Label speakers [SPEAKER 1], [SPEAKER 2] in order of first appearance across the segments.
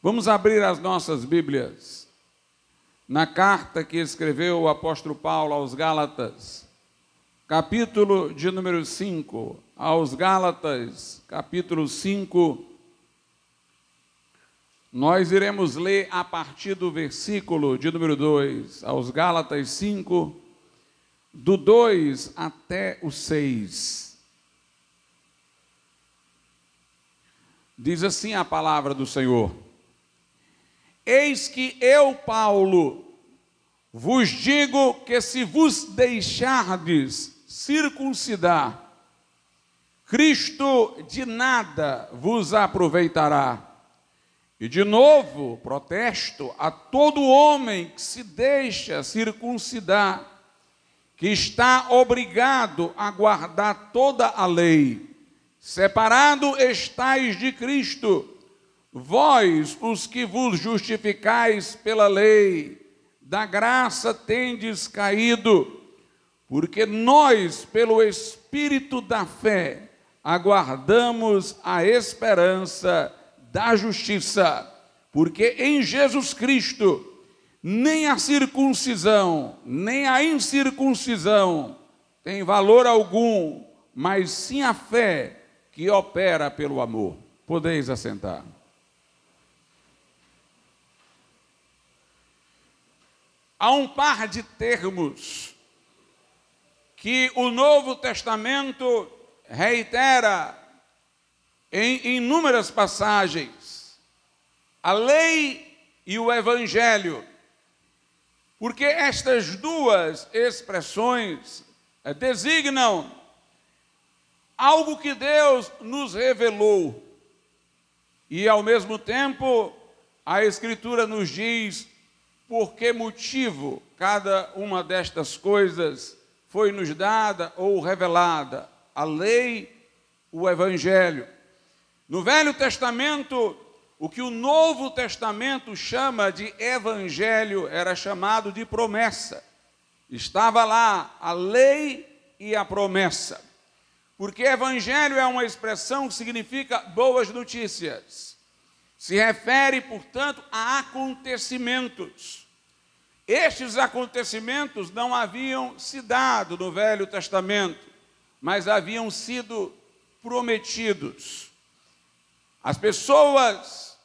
[SPEAKER 1] Vamos abrir as nossas Bíblias na carta que escreveu o apóstolo Paulo aos Gálatas, capítulo de número 5, aos Gálatas, capítulo 5. Nós iremos ler a partir do versículo de número 2, aos Gálatas 5, do 2 até o 6. Diz assim a palavra do Senhor: Eis que eu, Paulo, vos digo que se vos deixardes circuncidar, Cristo de nada vos aproveitará. E de novo protesto a todo homem que se deixa circuncidar, que está obrigado a guardar toda a lei. Separado estais de Cristo, vós, os que vos justificais pela lei, da graça tendes caído, porque nós, pelo Espírito da fé, aguardamos a esperança da justiça, porque em Jesus Cristo, nem a circuncisão, nem a incircuncisão tem valor algum, mas sim a fé que opera pelo amor. Podeis assentar. Há um par de termos que o Novo Testamento reitera em inúmeras passagens: a lei e o evangelho, porque estas duas expressões designam algo que Deus nos revelou, e ao mesmo tempo a Escritura nos diz por que motivo cada uma destas coisas foi nos dada ou revelada: a lei, o evangelho. No Velho Testamento, o que o Novo Testamento chama de evangelho era chamado de promessa. Estava lá a lei e a promessa. Porque evangelho é uma expressão que significa boas notícias. Se refere, portanto, a acontecimentos. Estes acontecimentos não haviam se dado no Velho Testamento, mas haviam sido prometidos. As pessoas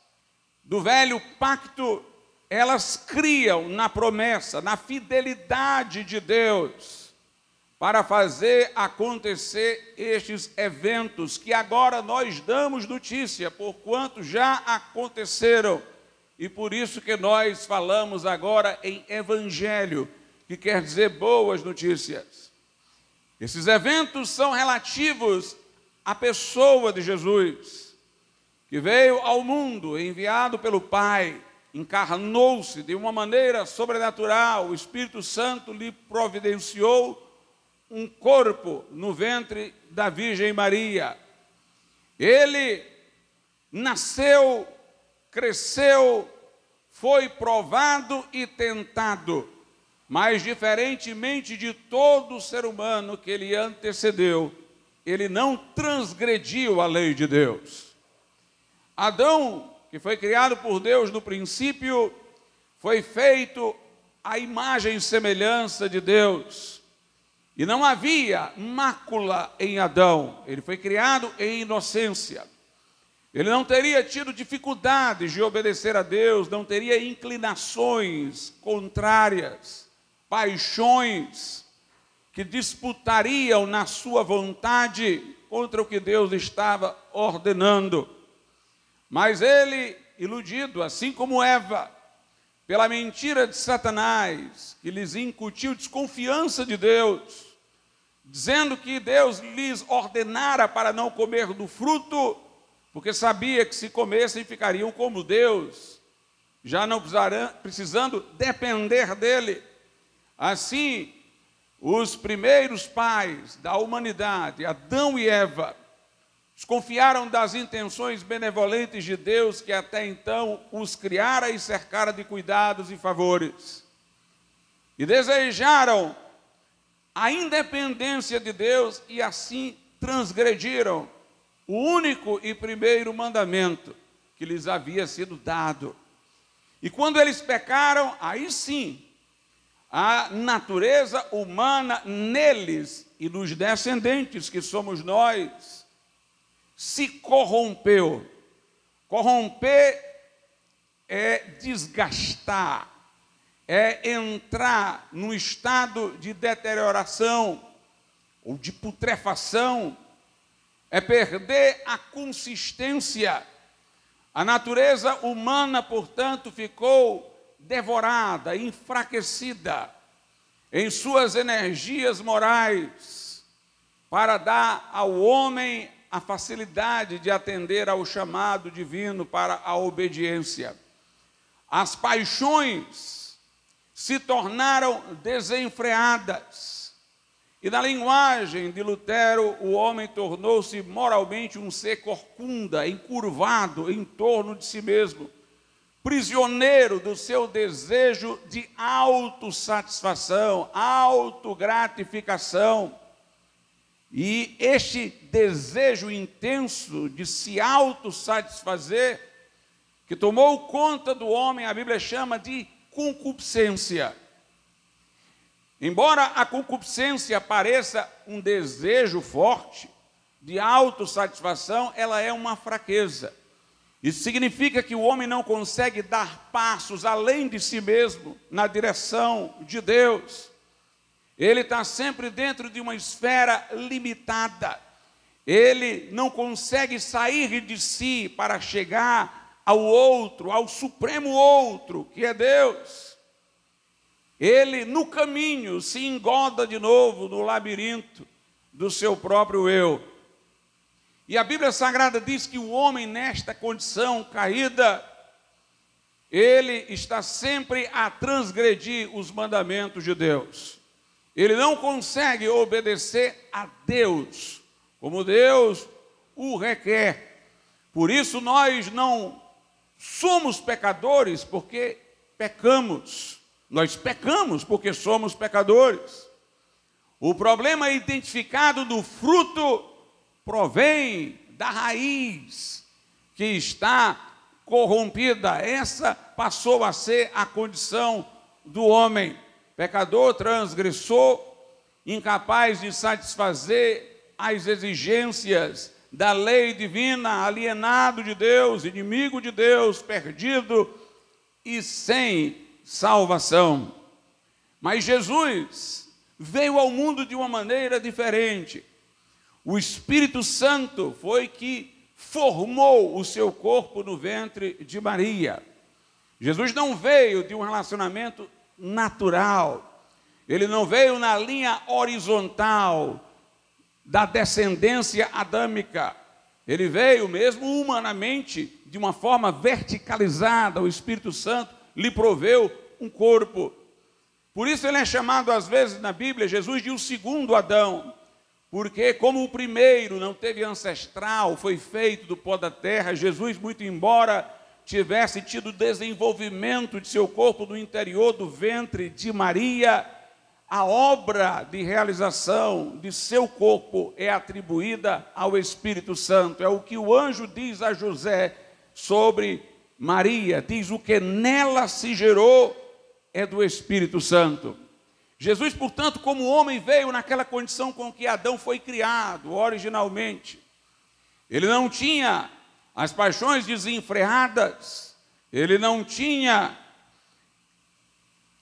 [SPEAKER 1] do velho pacto, elas criam na promessa, na fidelidade de Deus, para fazer acontecer estes eventos que agora nós damos notícia, porquanto já aconteceram. E por isso que nós falamos agora em evangelho, que quer dizer boas notícias. Esses eventos são relativos à pessoa de Jesus, que veio ao mundo enviado pelo Pai, encarnou-se de uma maneira sobrenatural, o Espírito Santo lhe providenciou um corpo no ventre da Virgem Maria. Ele nasceu, cresceu, foi provado e tentado, mas diferentemente de todo ser humano que ele antecedeu, ele não transgrediu a lei de Deus. Adão, que foi criado por Deus no princípio, foi feito à imagem e semelhança de Deus. E não havia mácula em Adão, ele foi criado em inocência. Ele não teria tido dificuldades de obedecer a Deus, não teria inclinações contrárias, paixões que disputariam na sua vontade contra o que Deus estava ordenando. Mas ele, iludido, assim como Eva, pela mentira de Satanás, que lhes incutiu desconfiança de Deus, dizendo que Deus lhes ordenara para não comer do fruto, porque sabia que se comessem ficariam como Deus, já não precisando depender dele. Assim, os primeiros pais da humanidade, Adão e Eva, desconfiaram das intenções benevolentes de Deus, que até então os criara e cercara de cuidados e favores, e desejaram a independência de Deus, e assim transgrediram o único e primeiro mandamento, que lhes havia sido dado. E quando eles pecaram, aí sim, a natureza humana neles e nos descendentes, que somos nós, se corrompeu. Corromper é desgastar, é entrar num estado de deterioração ou de putrefação, é perder a consistência. A natureza humana, portanto, ficou devorada, enfraquecida em suas energias morais, para dar ao homem a facilidade de atender ao chamado divino para a obediência. As paixões se tornaram desenfreadas. E na linguagem de Lutero, o homem tornou-se moralmente um ser corcunda, encurvado em torno de si mesmo, prisioneiro do seu desejo de autossatisfação, autogratificação. E este desejo intenso de se autossatisfazer, que tomou conta do homem, a Bíblia chama de concupiscência. Embora a concupiscência pareça um desejo forte de autossatisfação, ela é uma fraqueza. Isso significa que o homem não consegue dar passos além de si mesmo, na direção de Deus. Ele está sempre dentro de uma esfera limitada. Ele não consegue sair de si para chegar ao outro, ao supremo outro, que é Deus. Ele, no caminho, se engoda de novo no labirinto do seu próprio eu. E a Bíblia Sagrada diz que o homem, nesta condição caída, ele está sempre a transgredir os mandamentos de Deus. Ele não consegue obedecer a Deus, como Deus o requer. Por isso nós não somos pecadores porque pecamos. Nós pecamos porque somos pecadores. O problema identificado do fruto provém da raiz que está corrompida. Essa passou a ser a condição do homem. Pecador, transgressor, incapaz de satisfazer as exigências da lei divina, alienado de Deus, inimigo de Deus, perdido e sem salvação. Mas Jesus veio ao mundo de uma maneira diferente. O Espírito Santo foi que formou o seu corpo no ventre de Maria. Jesus não veio de um relacionamento natural. Ele não veio na linha horizontal da descendência adâmica. Ele veio mesmo humanamente, de uma forma verticalizada. O Espírito Santo lhe proveu um corpo. Por isso ele é chamado às vezes na Bíblia Jesus de o segundo Adão, porque como o primeiro não teve ancestral, foi feito do pó da terra, Jesus, muito embora tivesse tido desenvolvimento de seu corpo no interior do ventre de Maria, a obra de realização de seu corpo é atribuída ao Espírito Santo. É o que o anjo diz a José sobre Maria, diz: o que nela se gerou é do Espírito Santo. Jesus, portanto, como homem, veio naquela condição com que Adão foi criado originalmente. Ele não tinha as paixões desenfreadas, ele não tinha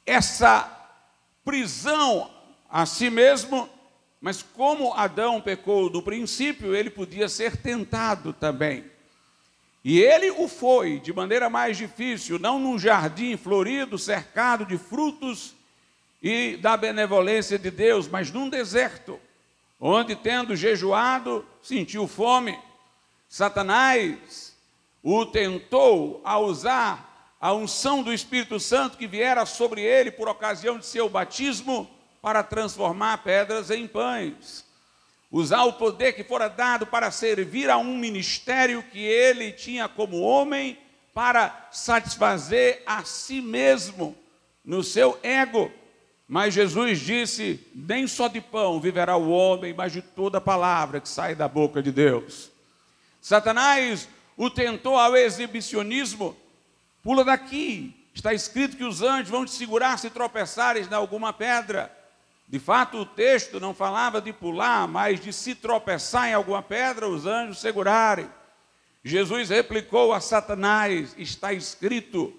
[SPEAKER 1] essa prisão a si mesmo, mas como Adão pecou no princípio, ele podia ser tentado também. E ele o foi de maneira mais difícil, não num jardim florido, cercado de frutos e da benevolência de Deus, mas num deserto, onde, tendo jejuado, sentiu fome. Satanás o tentou a usar a unção do Espírito Santo que viera sobre ele por ocasião de seu batismo para transformar pedras em pães. Usar o poder que fora dado para servir a um ministério que ele tinha como homem para satisfazer a si mesmo no seu ego. Mas Jesus disse: nem só de pão viverá o homem, mas de toda palavra que sai da boca de Deus. Satanás o tentou ao exibicionismo, pula daqui. Está escrito que os anjos vão te segurar se tropeçares em alguma pedra. De fato, o texto não falava de pular, mas de se tropeçar em alguma pedra, os anjos segurarem. Jesus replicou a Satanás: está escrito,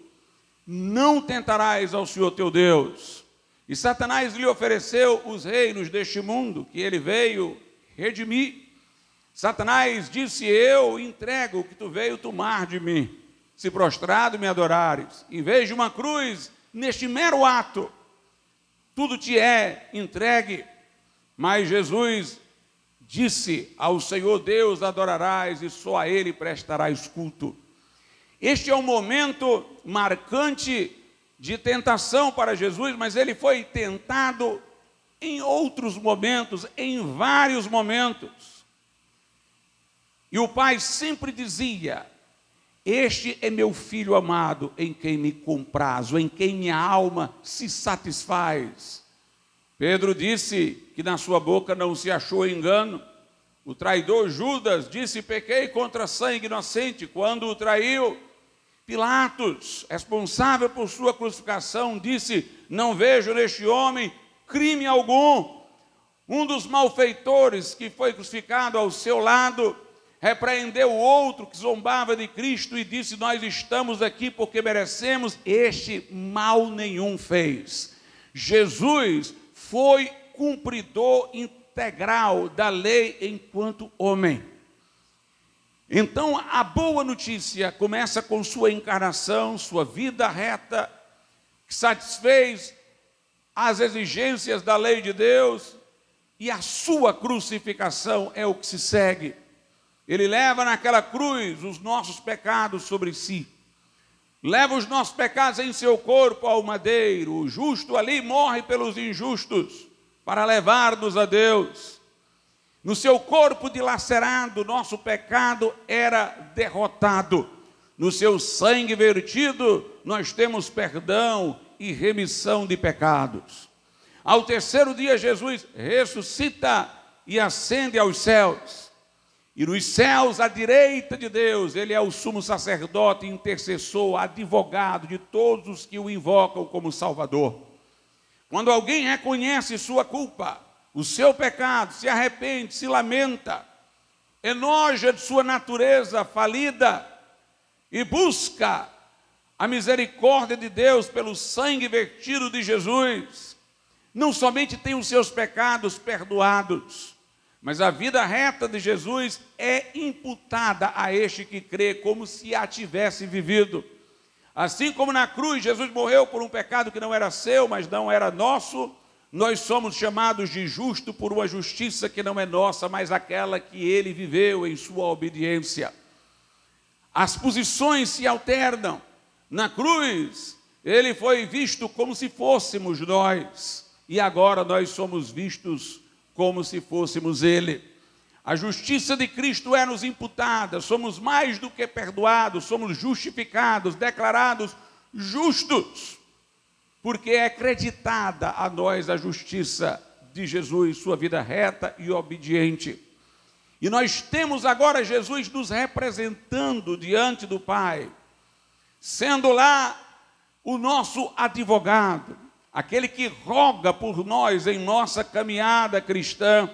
[SPEAKER 1] não tentarás ao Senhor teu Deus. E Satanás lhe ofereceu os reinos deste mundo, que ele veio redimir. Satanás disse: eu entrego o que tu veio tomar de mim, se prostrado me adorares. Em vez de uma cruz, neste mero ato, tudo te é entregue. Mas Jesus disse: ao Senhor Deus adorarás e só a Ele prestarás culto. Este é um momento marcante de tentação para Jesus, mas ele foi tentado em outros momentos, em vários momentos. E o Pai sempre dizia: este é meu filho amado, em quem me comprazo, em quem minha alma se satisfaz. Pedro disse que na sua boca não se achou engano. O traidor Judas disse: pequei contra sangue inocente, quando o traiu. Pilatos, responsável por sua crucificação, disse: não vejo neste homem crime algum. Um dos malfeitores que foi crucificado ao seu lado repreendeu o outro que zombava de Cristo e disse: nós estamos aqui porque merecemos. Este mal nenhum fez. Jesus foi cumpridor integral da lei enquanto homem. Então a boa notícia começa com sua encarnação, sua vida reta, que satisfez as exigências da lei de Deus, e a sua crucificação é o que se segue. Ele leva naquela cruz os nossos pecados sobre si. Leva os nossos pecados em seu corpo ao madeiro. O justo ali morre pelos injustos para levar-nos a Deus. No seu corpo dilacerado, nosso pecado era derrotado. No seu sangue vertido, nós temos perdão e remissão de pecados. Ao terceiro dia, Jesus ressuscita e ascende aos céus. E nos céus, à direita de Deus, ele é o sumo sacerdote, intercessor, advogado de todos os que o invocam como Salvador. Quando alguém reconhece sua culpa, o seu pecado, se arrepende, se lamenta, enoja de sua natureza falida e busca a misericórdia de Deus pelo sangue vertido de Jesus, não somente tem os seus pecados perdoados, mas a vida reta de Jesus é imputada a este que crê como se a tivesse vivido. Assim como na cruz Jesus morreu por um pecado que não era seu, mas não era nosso, nós somos chamados de justo por uma justiça que não é nossa, mas aquela que ele viveu em sua obediência. As posições se alternam. Na cruz, ele foi visto como se fôssemos nós, e agora nós somos vistos como se fôssemos ele. A justiça de Cristo é nos imputada, somos mais do que perdoados, somos justificados, declarados justos, porque é acreditada a nós a justiça de Jesus, sua vida reta e obediente. E nós temos agora Jesus nos representando diante do Pai, sendo lá o nosso advogado, aquele que roga por nós em nossa caminhada cristã,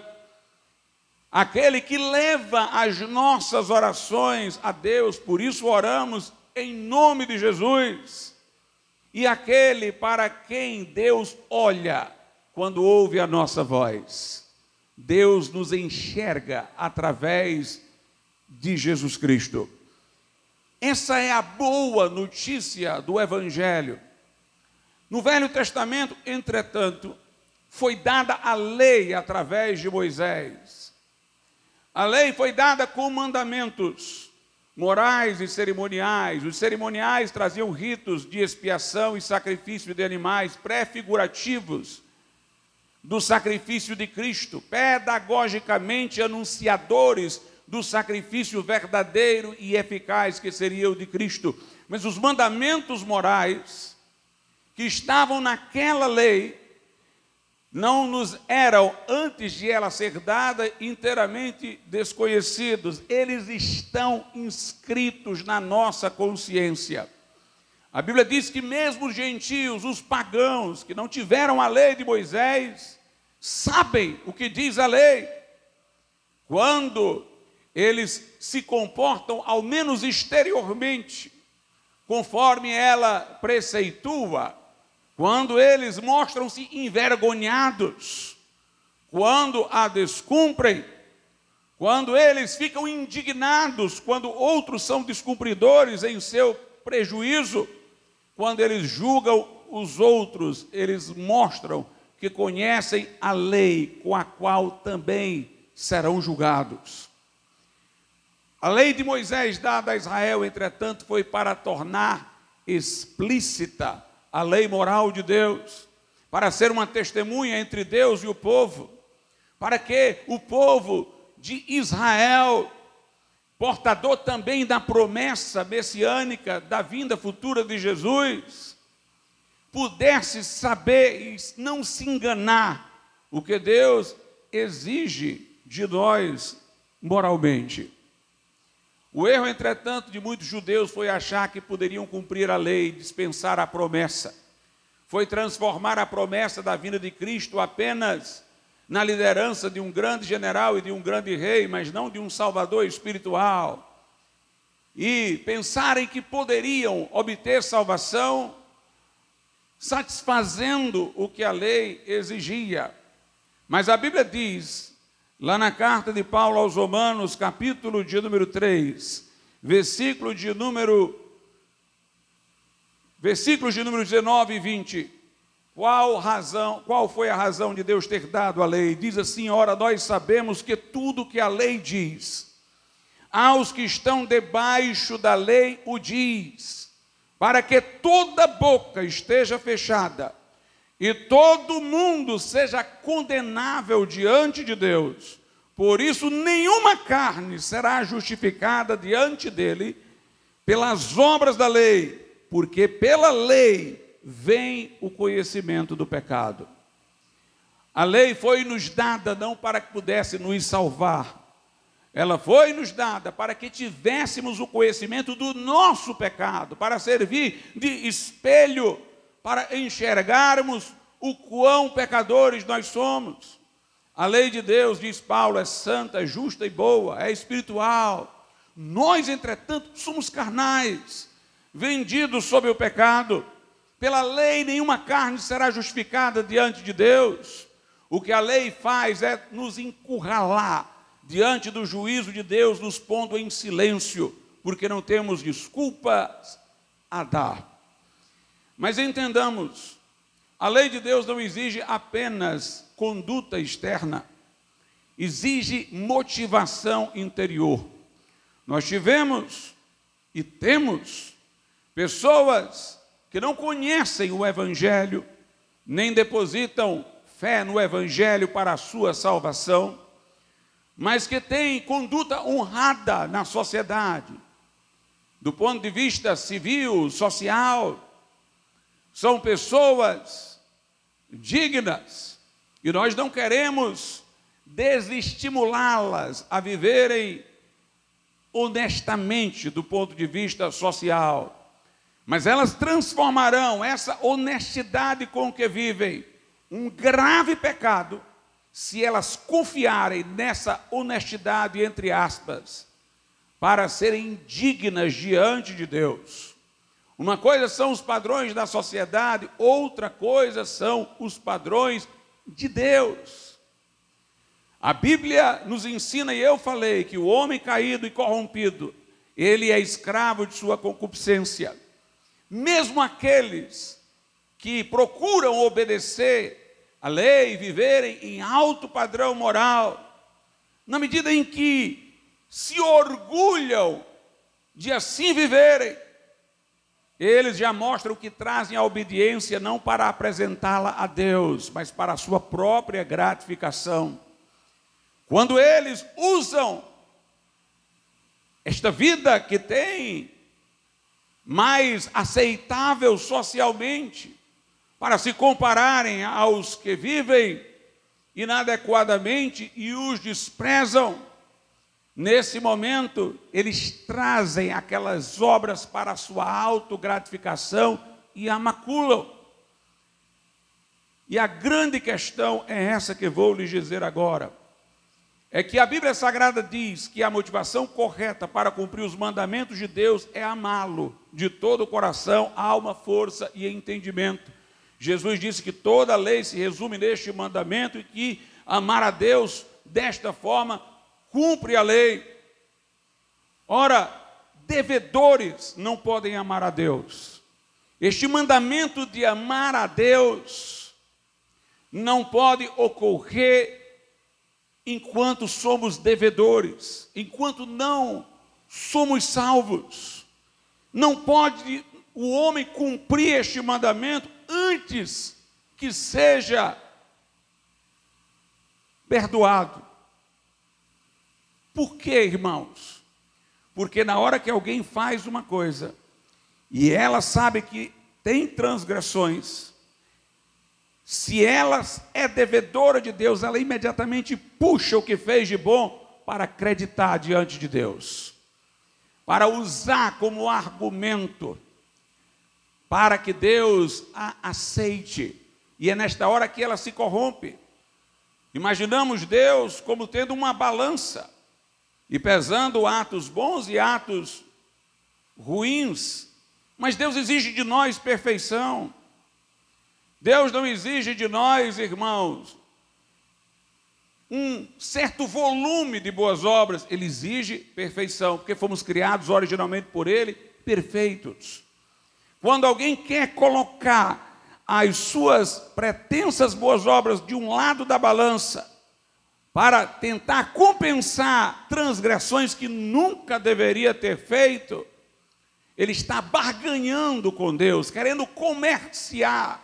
[SPEAKER 1] aquele que leva as nossas orações a Deus, por isso oramos em nome de Jesus, e aquele para quem Deus olha quando ouve a nossa voz. Deus nos enxerga através de Jesus Cristo. Essa é a boa notícia do Evangelho. No Velho Testamento, entretanto, foi dada a lei através de Moisés. A lei foi dada com mandamentos morais e cerimoniais. Os cerimoniais traziam ritos de expiação e sacrifício de animais pré-figurativos do sacrifício de Cristo, pedagogicamente anunciadores do sacrifício verdadeiro e eficaz que seria o de Cristo. Mas os mandamentos morais que estavam naquela lei não nos eram, antes de ela ser dada, inteiramente desconhecidos. Eles estão inscritos na nossa consciência. A Bíblia diz que mesmo os gentios, os pagãos, que não tiveram a lei de Moisés, sabem o que diz a lei. Quando eles se comportam, ao menos exteriormente, conforme ela preceitua, quando eles mostram-se envergonhados, quando a descumprem, quando eles ficam indignados, quando outros são descumpridores em seu prejuízo, quando eles julgam os outros, eles mostram que conhecem a lei com a qual também serão julgados. A lei de Moisés dada a Israel, entretanto, foi para tornar explícita a lei moral de Deus, para ser uma testemunha entre Deus e o povo, para que o povo de Israel, portador também da promessa messiânica da vinda futura de Jesus, pudesse saber e não se enganar o que Deus exige de nós moralmente. O erro, entretanto, de muitos judeus foi achar que poderiam cumprir a lei, dispensar a promessa. Foi transformar a promessa da vinda de Cristo apenas na liderança de um grande general e de um grande rei, mas não de um salvador espiritual. E pensarem que poderiam obter salvação satisfazendo o que a lei exigia. Mas a Bíblia diz, lá na carta de Paulo aos Romanos, capítulo de número 3, versículos de número 19 e 20, qual foi a razão de Deus ter dado a lei? Diz assim: ora, nós sabemos que tudo que a lei diz, aos que estão debaixo da lei o diz, para que toda boca esteja fechada, e todo mundo seja condenável diante de Deus. Por isso, nenhuma carne será justificada diante dele pelas obras da lei, porque pela lei vem o conhecimento do pecado. A lei foi nos dada não para que pudesse nos salvar, ela foi nos dada para que tivéssemos o conhecimento do nosso pecado, para servir de espelho, para enxergarmos o quão pecadores nós somos. A lei de Deus, diz Paulo, é santa, é justa e boa, é espiritual. Nós, entretanto, somos carnais, vendidos sob o pecado. Pela lei, nenhuma carne será justificada diante de Deus. O que a lei faz é nos encurralar diante do juízo de Deus, nos pondo em silêncio, porque não temos desculpas a dar. Mas entendamos, a lei de Deus não exige apenas conduta externa, exige motivação interior. Nós tivemos e temos pessoas que não conhecem o Evangelho, nem depositam fé no Evangelho para a sua salvação, mas que têm conduta honrada na sociedade, do ponto de vista civil, social. São pessoas dignas, e nós não queremos desestimulá-las a viverem honestamente do ponto de vista social, mas elas transformarão essa honestidade com que vivem um grave pecado se elas confiarem nessa honestidade, entre aspas, para serem dignas diante de Deus. Uma coisa são os padrões da sociedade, outra coisa são os padrões de Deus. A Bíblia nos ensina, e eu falei, que o homem caído e corrompido, ele é escravo de sua concupiscência. Mesmo aqueles que procuram obedecer a lei e viverem em alto padrão moral, na medida em que se orgulham de assim viverem, eles já mostram que trazem a obediência não para apresentá-la a Deus, mas para a sua própria gratificação. Quando eles usam esta vida que tem mais aceitável socialmente, para se compararem aos que vivem inadequadamente e os desprezam. Nesse momento, eles trazem aquelas obras para a sua autogratificação e a maculam. E a grande questão é essa que vou lhes dizer agora. É que a Bíblia Sagrada diz que a motivação correta para cumprir os mandamentos de Deus é amá-lo de todo o coração, alma, força e entendimento. Jesus disse que toda a lei se resume neste mandamento e que amar a Deus desta forma cumpre a lei. Ora, devedores não podem amar a Deus. Este mandamento de amar a Deus não pode ocorrer enquanto somos devedores, enquanto não somos salvos. Não pode o homem cumprir este mandamento antes que seja perdoado. Por quê, irmãos? Porque na hora que alguém faz uma coisa e ela sabe que tem transgressões, se ela é devedora de Deus, ela imediatamente puxa o que fez de bom para acreditar diante de Deus, para usar como argumento, para que Deus a aceite. E é nesta hora que ela se corrompe. Imaginamos Deus como tendo uma balança e pesando atos bons e atos ruins, mas Deus exige de nós perfeição. Deus não exige de nós, irmãos, um certo volume de boas obras. Ele exige perfeição, porque fomos criados originalmente por Ele, perfeitos. Quando alguém quer colocar as suas pretensas boas obras de um lado da balança, para tentar compensar transgressões que nunca deveria ter feito, ele está barganhando com Deus, querendo comercializar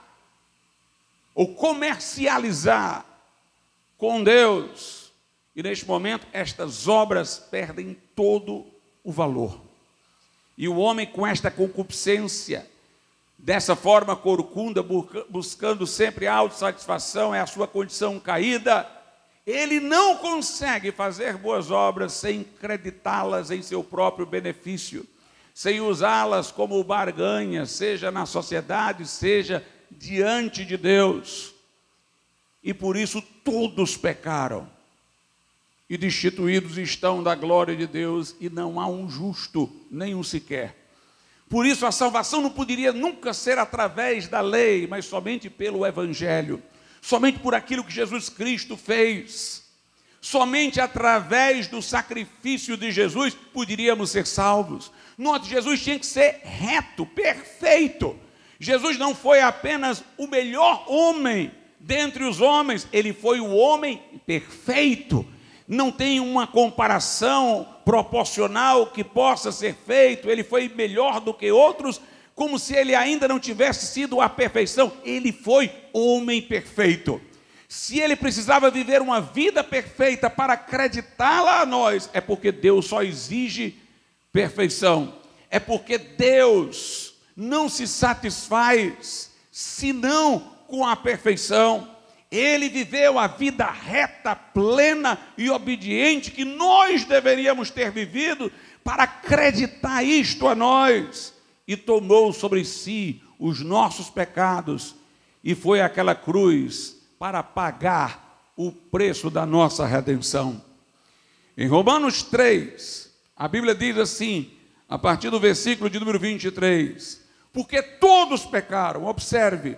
[SPEAKER 1] com Deus. E neste momento, estas obras perdem todo o valor. E o homem, com esta concupiscência, dessa forma corcunda, buscando sempre a autossatisfação, é a sua condição caída, ele não consegue fazer boas obras sem creditá-las em seu próprio benefício, sem usá-las como barganha, seja na sociedade, seja diante de Deus. E por isso todos pecaram e destituídos estão da glória de Deus, e não há um justo, nenhum sequer. Por isso a salvação não poderia nunca ser através da lei, mas somente pelo Evangelho, somente por aquilo que Jesus Cristo fez. Somente através do sacrifício de Jesus poderíamos ser salvos. Note, Jesus tinha que ser reto, perfeito. Jesus não foi apenas o melhor homem dentre os homens, ele foi o homem perfeito. Não tem uma comparação proporcional que possa ser feito. Ele foi melhor do que outros, como se ele ainda não tivesse sido a perfeição. Ele foi homem perfeito. Se ele precisava viver uma vida perfeita para acreditá-la a nós, é porque Deus só exige perfeição. É porque Deus não se satisfaz senão com a perfeição. Ele viveu a vida reta, plena e obediente que nós deveríamos ter vivido para acreditar isto a nós. E tomou sobre si os nossos pecados e foi àquela cruz para pagar o preço da nossa redenção. Em Romanos 3, a Bíblia diz assim, a partir do versículo de número 23, porque todos pecaram, observe,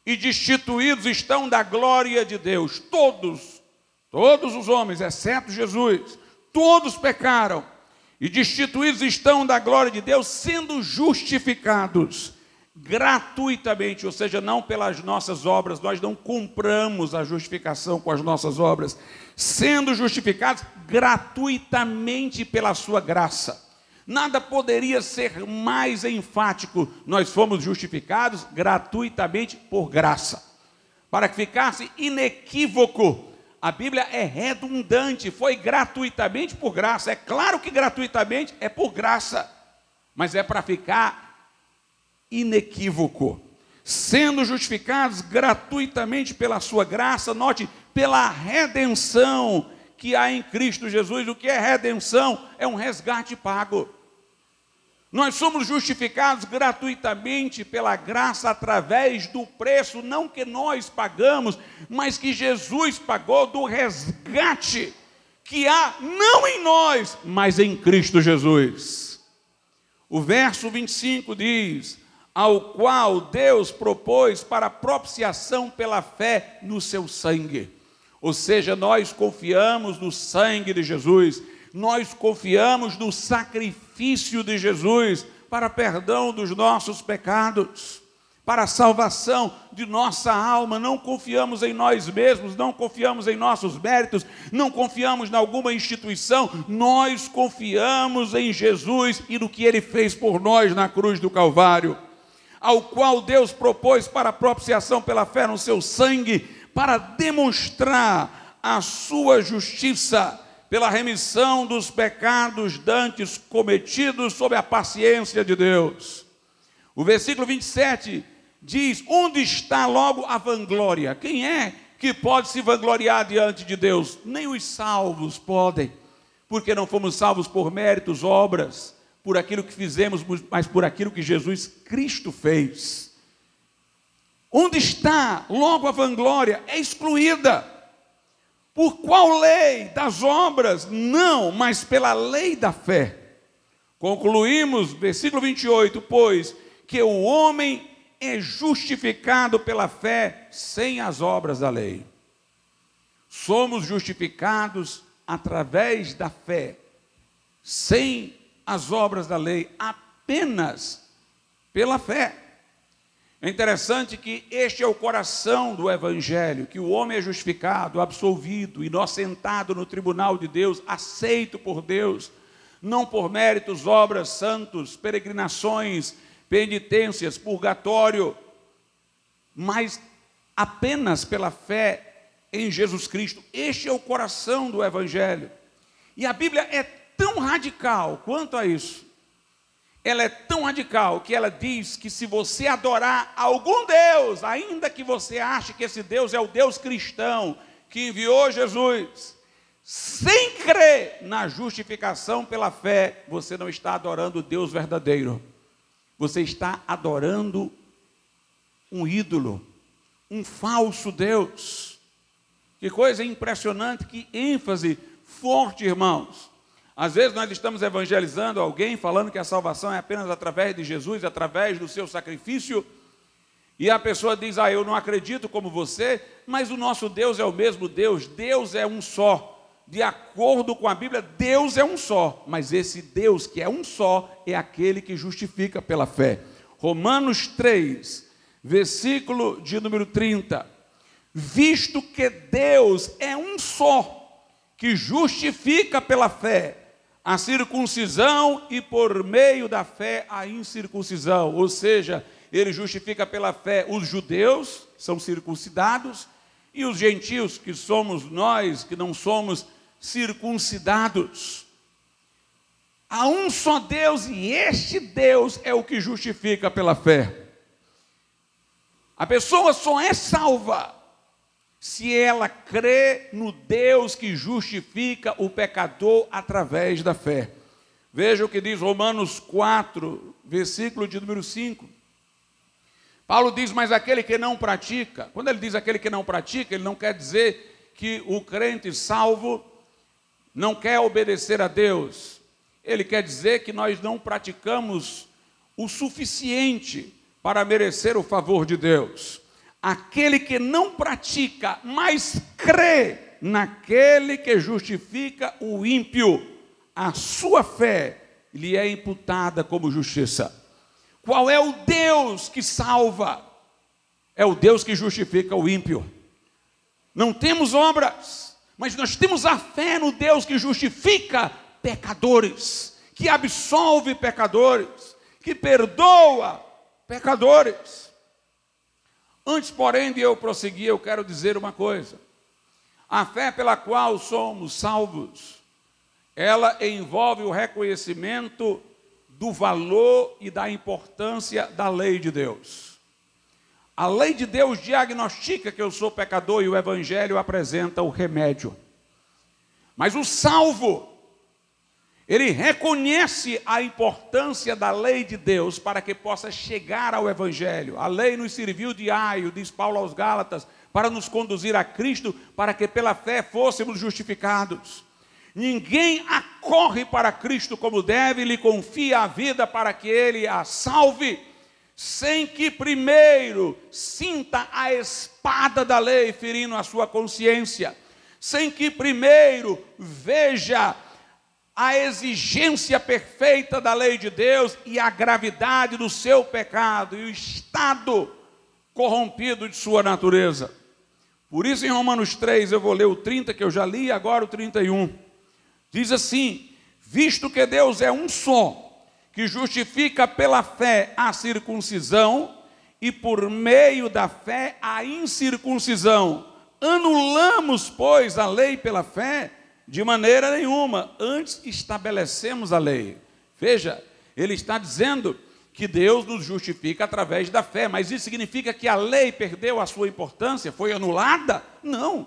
[SPEAKER 1] e destituídos estão da glória de Deus. Todos os homens, exceto Jesus, todos pecaram e destituídos estão da glória de Deus, sendo justificados gratuitamente, ou seja, não pelas nossas obras. Nós não compramos a justificação com as nossas obras, sendo justificados gratuitamente pela sua graça. Nada poderia ser mais enfático. Nós fomos justificados gratuitamente por graça. Para que ficasse inequívoco, a Bíblia é redundante, foi gratuitamente por graça. É claro que gratuitamente é por graça, mas é para ficar inequívoco. sendo justificados gratuitamente pela sua graça, note, pela redenção que há em Cristo Jesus. O que é redenção? É um resgate pago. Nós somos justificados gratuitamente pela graça através do preço, não que nós pagamos, mas que Jesus pagou, do resgate que há não em nós, mas em Cristo Jesus. O verso 25 diz: ao qual Deus propôs para propiciação pela fé no seu sangue. Ou seja, nós confiamos no sangue de Jesus, nós confiamos no sacrifício de Jesus para perdão dos nossos pecados, para a salvação de nossa alma. Não confiamos em nós mesmos, não confiamos em nossos méritos, não confiamos em alguma instituição, nós confiamos em Jesus e no que Ele fez por nós na cruz do Calvário, ao qual Deus propôs para a propiciação pela fé no seu sangue, para demonstrar a sua justiça, pela remissão dos pecados dantes cometidos sob a paciência de Deus. O versículo 27 diz: onde está logo a vanglória? Quem é que pode se vangloriar diante de Deus? Nem os salvos podem, porque não fomos salvos por méritos, obras, por aquilo que fizemos, mas por aquilo que Jesus Cristo fez. Onde está logo a vanglória? É excluída. Por qual lei? Das obras? Não, mas pela lei da fé. Concluímos, versículo 28, pois que o homem é justificado pela fé sem as obras da lei. Somos justificados através da fé, sem as obras da lei, apenas pela fé. É interessante que este é o coração do Evangelho, que o homem é justificado, absolvido, inocentado no tribunal de Deus, aceito por Deus, não por méritos, obras, santos, peregrinações, penitências, purgatório, mas apenas pela fé em Jesus Cristo. Este é o coração do Evangelho. E a Bíblia é tão radical quanto a isso. Ela é tão radical que ela diz que se você adorar algum Deus, ainda que você ache que esse Deus é o Deus cristão que enviou Jesus, sem crer na justificação pela fé, você não está adorando o Deus verdadeiro. Você está adorando um ídolo, um falso Deus. Que coisa impressionante, que ênfase forte, irmãos. Às vezes nós estamos evangelizando alguém, falando que a salvação é apenas através de Jesus, através do seu sacrifício, e a pessoa diz: eu não acredito como você, mas o nosso Deus é o mesmo Deus, Deus é um só. De acordo com a Bíblia, Deus é um só, mas esse Deus que é um só é aquele que justifica pela fé. Romanos 3, versículo de número 30. Visto que Deus é um só, que justifica pela fé a circuncisão e por meio da fé a incircuncisão, ou seja, ele justifica pela fé os judeus, são circuncidados, e os gentios, que somos nós, que não somos circuncidados. Há um só Deus, e este Deus é o que justifica pela fé. A pessoa só é salva se ela crê no Deus que justifica o pecador através da fé. Veja o que diz Romanos 4, versículo de número 5. Paulo diz: mas aquele que não pratica. Quando ele diz aquele que não pratica, ele não quer dizer que o crente salvo não quer obedecer a Deus. Ele quer dizer que nós não praticamos o suficiente para merecer o favor de Deus. Aquele que não pratica, mas crê naquele que justifica o ímpio, a sua fé lhe é imputada como justiça. Qual é o Deus que salva? É o Deus que justifica o ímpio. Não temos obras, mas nós temos a fé no Deus que justifica pecadores, que absolve pecadores, que perdoa pecadores. Antes, porém, de eu prosseguir, eu quero dizer uma coisa. A fé pela qual somos salvos, ela envolve o reconhecimento do valor e da importância da lei de Deus. A lei de Deus diagnostica que eu sou pecador e o Evangelho apresenta o remédio. Mas o salvo, ele reconhece a importância da lei de Deus para que possa chegar ao Evangelho. A lei nos serviu de aio, diz Paulo aos Gálatas, para nos conduzir a Cristo, para que pela fé fôssemos justificados. Ninguém acorre para Cristo como deve, lhe confia a vida para que ele a salve, sem que primeiro sinta a espada da lei ferindo a sua consciência, sem que primeiro veja a exigência perfeita da lei de Deus e a gravidade do seu pecado e o estado corrompido de sua natureza. Por isso, em Romanos 3, eu vou ler o 30, que eu já li, agora o 31. Diz assim: visto que Deus é um só, que justifica pela fé a circuncisão e por meio da fé a incircuncisão, anulamos, pois, a lei pela fé? De maneira nenhuma, antes estabelecemos a lei. Veja, ele está dizendo que Deus nos justifica através da fé, mas isso significa que a lei perdeu a sua importância, foi anulada? Não.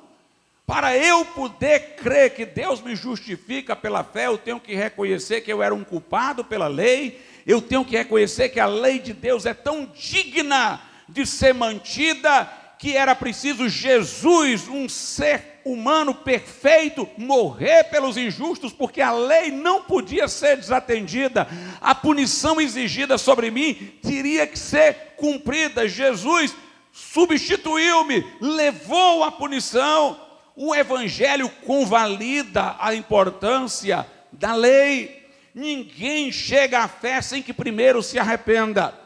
[SPEAKER 1] Para eu poder crer que Deus me justifica pela fé, eu tenho que reconhecer que eu era um culpado pela lei, eu tenho que reconhecer que a lei de Deus é tão digna de ser mantida, que era preciso Jesus, um ser humano perfeito, morrer pelos injustos, porque a lei não podia ser desatendida, a punição exigida sobre mim teria que ser cumprida. Jesus substituiu-me, levou a punição. O Evangelho convalida a importância da lei. Ninguém chega à fé sem que primeiro se arrependa,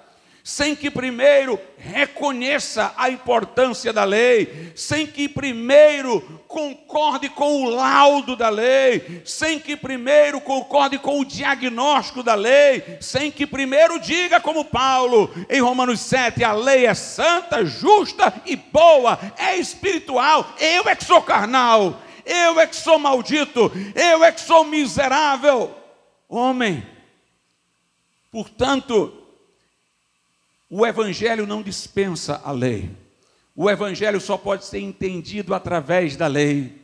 [SPEAKER 1] sem que primeiro reconheça a importância da lei, sem que primeiro concorde com o laudo da lei, sem que primeiro concorde com o diagnóstico da lei, sem que primeiro diga como Paulo, em Romanos 7, a lei é santa, justa e boa, é espiritual, eu é que sou carnal, eu é que sou maldito, eu é que sou miserável, homem. Portanto, o Evangelho não dispensa a lei. O Evangelho só pode ser entendido através da lei.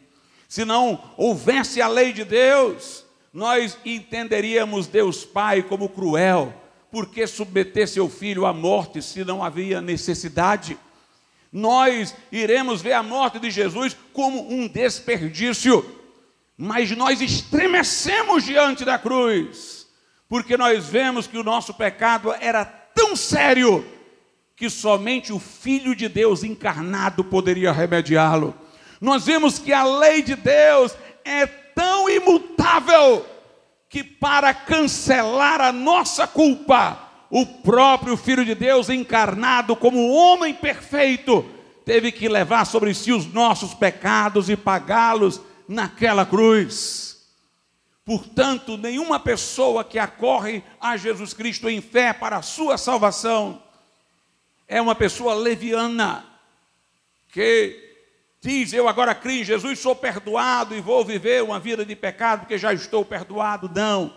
[SPEAKER 1] Se não houvesse a lei de Deus, nós entenderíamos Deus Pai como cruel, porque submeter seu filho à morte se não havia necessidade. Nós iremos ver a morte de Jesus como um desperdício, mas nós estremecemos diante da cruz, porque nós vemos que o nosso pecado era tão sério que somente o Filho de Deus encarnado poderia remediá-lo. Nós vemos que a lei de Deus é tão imutável que para cancelar a nossa culpa, o próprio Filho de Deus encarnado como homem perfeito teve que levar sobre si os nossos pecados e pagá-los naquela cruz. Portanto, nenhuma pessoa que acorre a Jesus Cristo em fé para a sua salvação é uma pessoa leviana, que diz, eu agora creio em Jesus, sou perdoado e vou viver uma vida de pecado porque já estou perdoado. Não,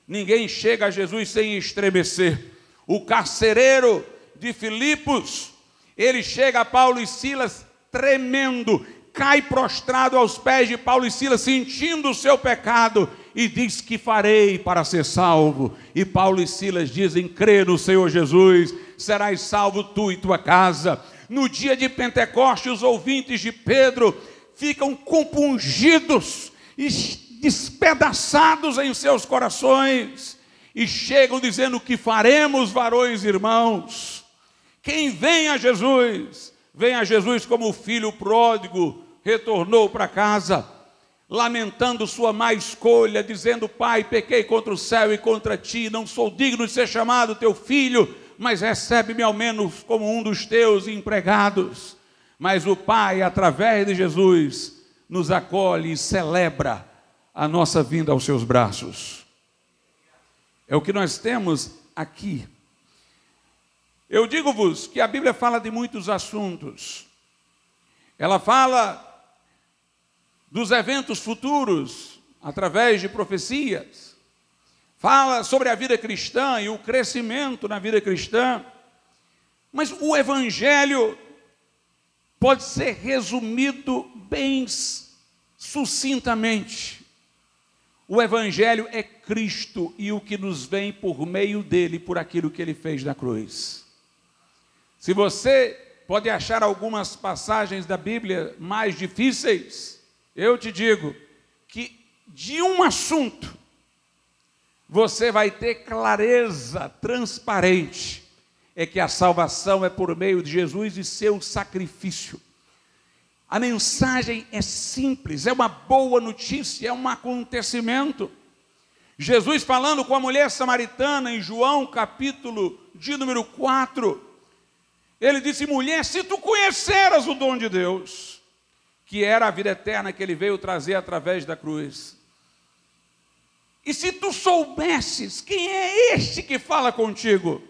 [SPEAKER 1] ninguém chega a Jesus sem estremecer. O carcereiro de Filipos, ele chega a Paulo e Silas tremendo, cai prostrado aos pés de Paulo e Silas, sentindo o seu pecado, e diz que farei para ser salvo. E Paulo e Silas dizem, crê no Senhor Jesus, serás salvo tu e tua casa. No dia de Pentecostes, os ouvintes de Pedro ficam compungidos e despedaçados em seus corações, e chegam dizendo, que faremos, varões e irmãos? Quem vem a Jesus como o filho pródigo, retornou para casa, lamentando sua má escolha, dizendo, pai, pequei contra o céu e contra ti, não sou digno de ser chamado teu filho, mas recebe-me ao menos como um dos teus empregados. Mas o Pai, através de Jesus, nos acolhe e celebra a nossa vinda aos seus braços. É o que nós temos aqui. Eu digo-vos que a Bíblia fala de muitos assuntos. Ela fala dos eventos futuros, através de profecias. Fala sobre a vida cristã e o crescimento na vida cristã. Mas o Evangelho pode ser resumido bem sucintamente. O Evangelho é Cristo e o que nos vem por meio dele, por aquilo que ele fez na cruz. Se você pode achar algumas passagens da Bíblia mais difíceis, eu te digo que de um assunto você vai ter clareza transparente, é que a salvação é por meio de Jesus e seu sacrifício. A mensagem é simples, é uma boa notícia, é um acontecimento. Jesus falando com a mulher samaritana em João capítulo de número 4, ele disse: mulher, se tu conheceras o dom de Deus, que era a vida eterna que ele veio trazer através da cruz, e se tu soubesses quem é este que fala contigo,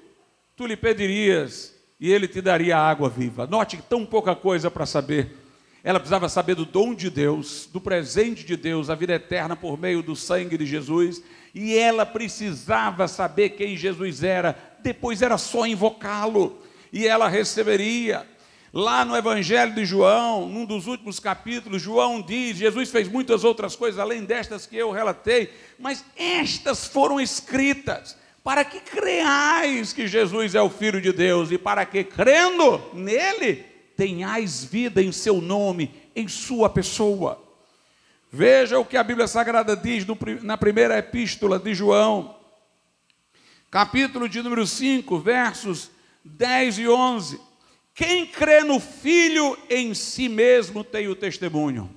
[SPEAKER 1] tu lhe pedirias e ele te daria água viva. Note que tão pouca coisa para saber. Ela precisava saber do dom de Deus, do presente de Deus, a vida eterna por meio do sangue de Jesus, e ela precisava saber quem Jesus era. Depois era só invocá-lo e ela receberia. Lá no Evangelho de João, num dos últimos capítulos, João diz: Jesus fez muitas outras coisas além destas que eu relatei, mas estas foram escritas para que creais que Jesus é o Filho de Deus, e para que, crendo nele, tenhais vida em seu nome, em sua pessoa. Veja o que a Bíblia Sagrada diz na primeira epístola de João, capítulo de número 5, versos 10 e 11. Quem crê no Filho, em si mesmo tem o testemunho.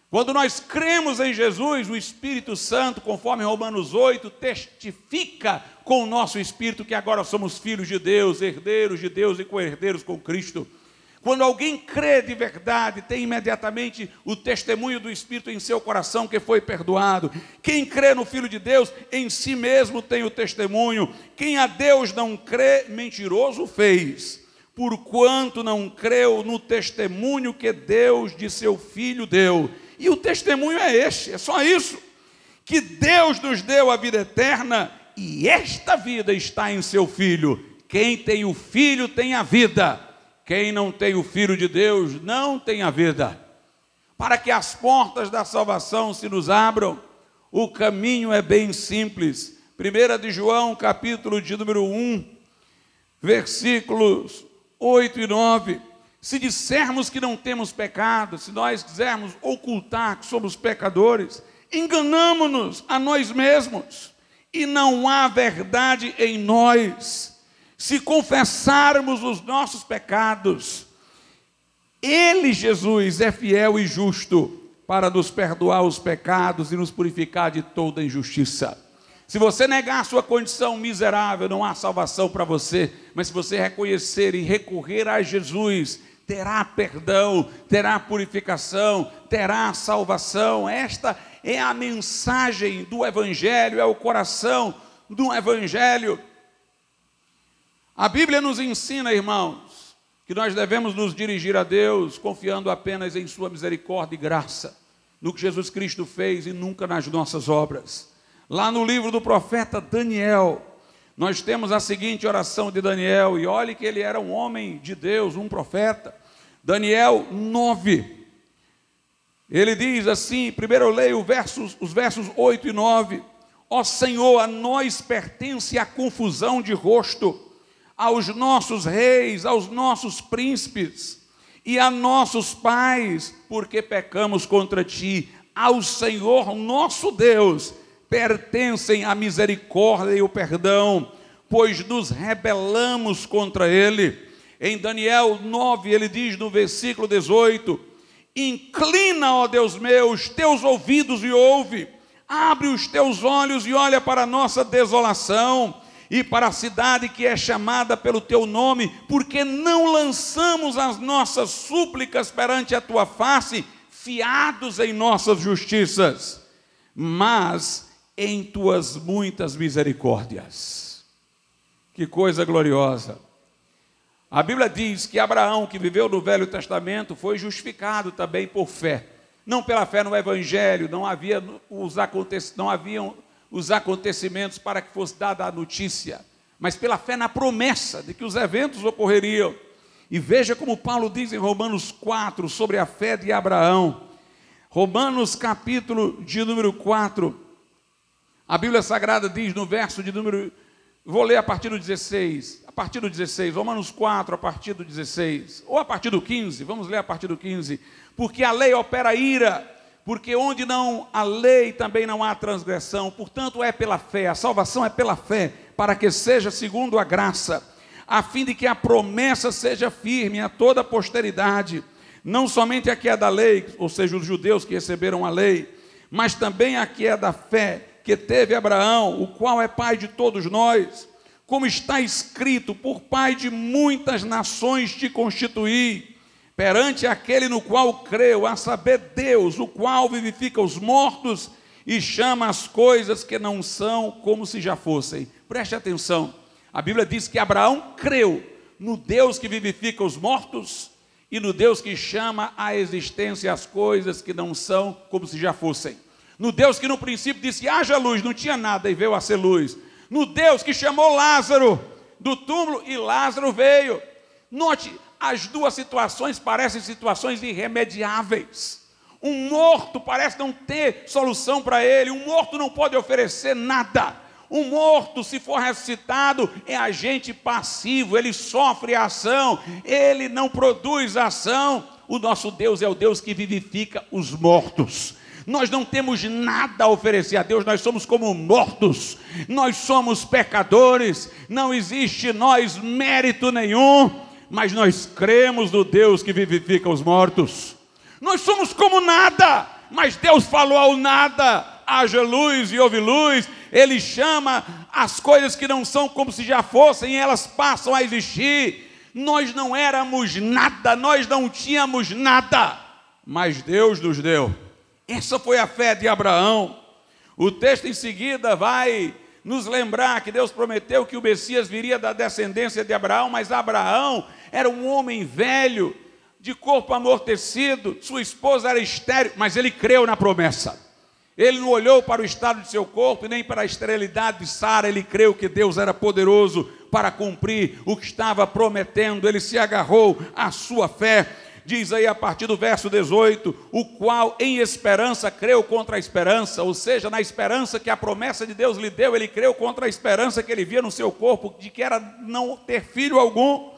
[SPEAKER 1] Quando nós cremos em Jesus, o Espírito Santo, conforme Romanos 8, testifica com o nosso espírito que agora somos filhos de Deus, herdeiros de Deus e co-herdeiros com Cristo. Quando alguém crê de verdade, tem imediatamente o testemunho do Espírito em seu coração que foi perdoado. Quem crê no Filho de Deus, em si mesmo tem o testemunho. Quem a Deus não crê, mentiroso fez, porquanto não creu no testemunho que Deus de seu Filho deu. E o testemunho é este, é só isso, que Deus nos deu a vida eterna, e esta vida está em seu Filho. Quem tem o Filho tem a vida. Quem não tem o Filho de Deus não tem a vida. Para que as portas da salvação se nos abram, o caminho é bem simples. 1 de João, capítulo de número 1, versículos 8 e 9. Se dissermos que não temos pecado, se nós quisermos ocultar que somos pecadores, enganamo-nos a nós mesmos, e não há verdade em nós. Se confessarmos os nossos pecados, Ele, Jesus, é fiel e justo para nos perdoar os pecados e nos purificar de toda injustiça. Se você negar a sua condição miserável, não há salvação para você, mas se você reconhecer e recorrer a Jesus, terá perdão, terá purificação, terá salvação. Esta é a mensagem do Evangelho, é o coração do Evangelho. A Bíblia nos ensina, irmãos, que nós devemos nos dirigir a Deus confiando apenas em sua misericórdia e graça, no que Jesus Cristo fez e nunca nas nossas obras. Lá no livro do profeta Daniel, nós temos a seguinte oração de Daniel, e olhe que ele era um homem de Deus, um profeta. Daniel 9, ele diz assim, primeiro eu leio os versos 8 e 9. Ó Senhor, a nós pertence a confusão de rosto, aos nossos reis, aos nossos príncipes e a nossos pais, porque pecamos contra ti. Ao Senhor nosso Deus pertencem a misericórdia e o perdão, pois nos rebelamos contra ele. Em Daniel 9, ele diz no versículo 18: inclina, ó Deus meu, os teus ouvidos e ouve, abre os teus olhos e olha para a nossa desolação, e para a cidade que é chamada pelo teu nome, porque não lançamos as nossas súplicas perante a tua face, fiados em nossas justiças, mas em tuas muitas misericórdias. Que coisa gloriosa! A Bíblia diz que Abraão, que viveu no Velho Testamento, foi justificado também por fé, não pela fé no Evangelho, não haviam os acontecimentos para que fosse dada a notícia. mas pela fé na promessa de que os eventos ocorreriam. E veja como Paulo diz em Romanos 4 sobre a fé de Abraão. Romanos capítulo de número 4, a Bíblia Sagrada diz no verso de número, vou ler a partir do 16, Romanos 4 a partir do 16, ou a partir do 15, vamos ler a partir do 15, porque a lei opera ira, porque onde não há lei também não há transgressão, portanto é pela fé, a salvação é pela fé, para que seja segundo a graça, a fim de que a promessa seja firme a toda a posteridade, não somente a que é da lei, ou seja, os judeus que receberam a lei, mas também a que é da fé, que teve Abraão, o qual é pai de todos nós, como está escrito, por pai de muitas nações te constituí, perante aquele no qual creu, a saber Deus, o qual vivifica os mortos e chama as coisas que não são como se já fossem. Preste atenção, a Bíblia diz que Abraão creu no Deus que vivifica os mortos e no Deus que chama à existência as coisas que não são como se já fossem. No Deus que no princípio disse, haja luz, não tinha nada e veio a ser luz. No Deus que chamou Lázaro do túmulo e Lázaro veio. Note, as duas situações parecem situações irremediáveis. Um morto parece não ter solução para ele, um morto não pode oferecer nada. Um morto, se for ressuscitado, é agente passivo, ele sofre ação, ele não produz ação. O nosso Deus é o Deus que vivifica os mortos. Nós não temos nada a oferecer a Deus, nós somos como mortos, nós somos pecadores, não existe em nós mérito nenhum, mas nós cremos no Deus que vivifica os mortos. Nós somos como nada, mas Deus falou ao nada, haja luz e houve luz. Ele chama as coisas que não são como se já fossem e elas passam a existir. Nós não éramos nada, nós não tínhamos nada, mas Deus nos deu. Essa foi a fé de Abraão. O texto em seguida vai nos lembrar que Deus prometeu que o Messias viria da descendência de Abraão, mas Abraão era um homem velho, de corpo amortecido, sua esposa era estéril, mas ele creu na promessa. Ele não olhou para o estado de seu corpo, nem para a esterilidade de Sara, ele creu que Deus era poderoso para cumprir o que estava prometendo, ele se agarrou à sua fé. Diz aí a partir do verso 18, o qual em esperança creu contra a esperança, ou seja, na esperança que a promessa de Deus lhe deu, ele creu contra a esperança que ele via no seu corpo, de que era não ter filho algum,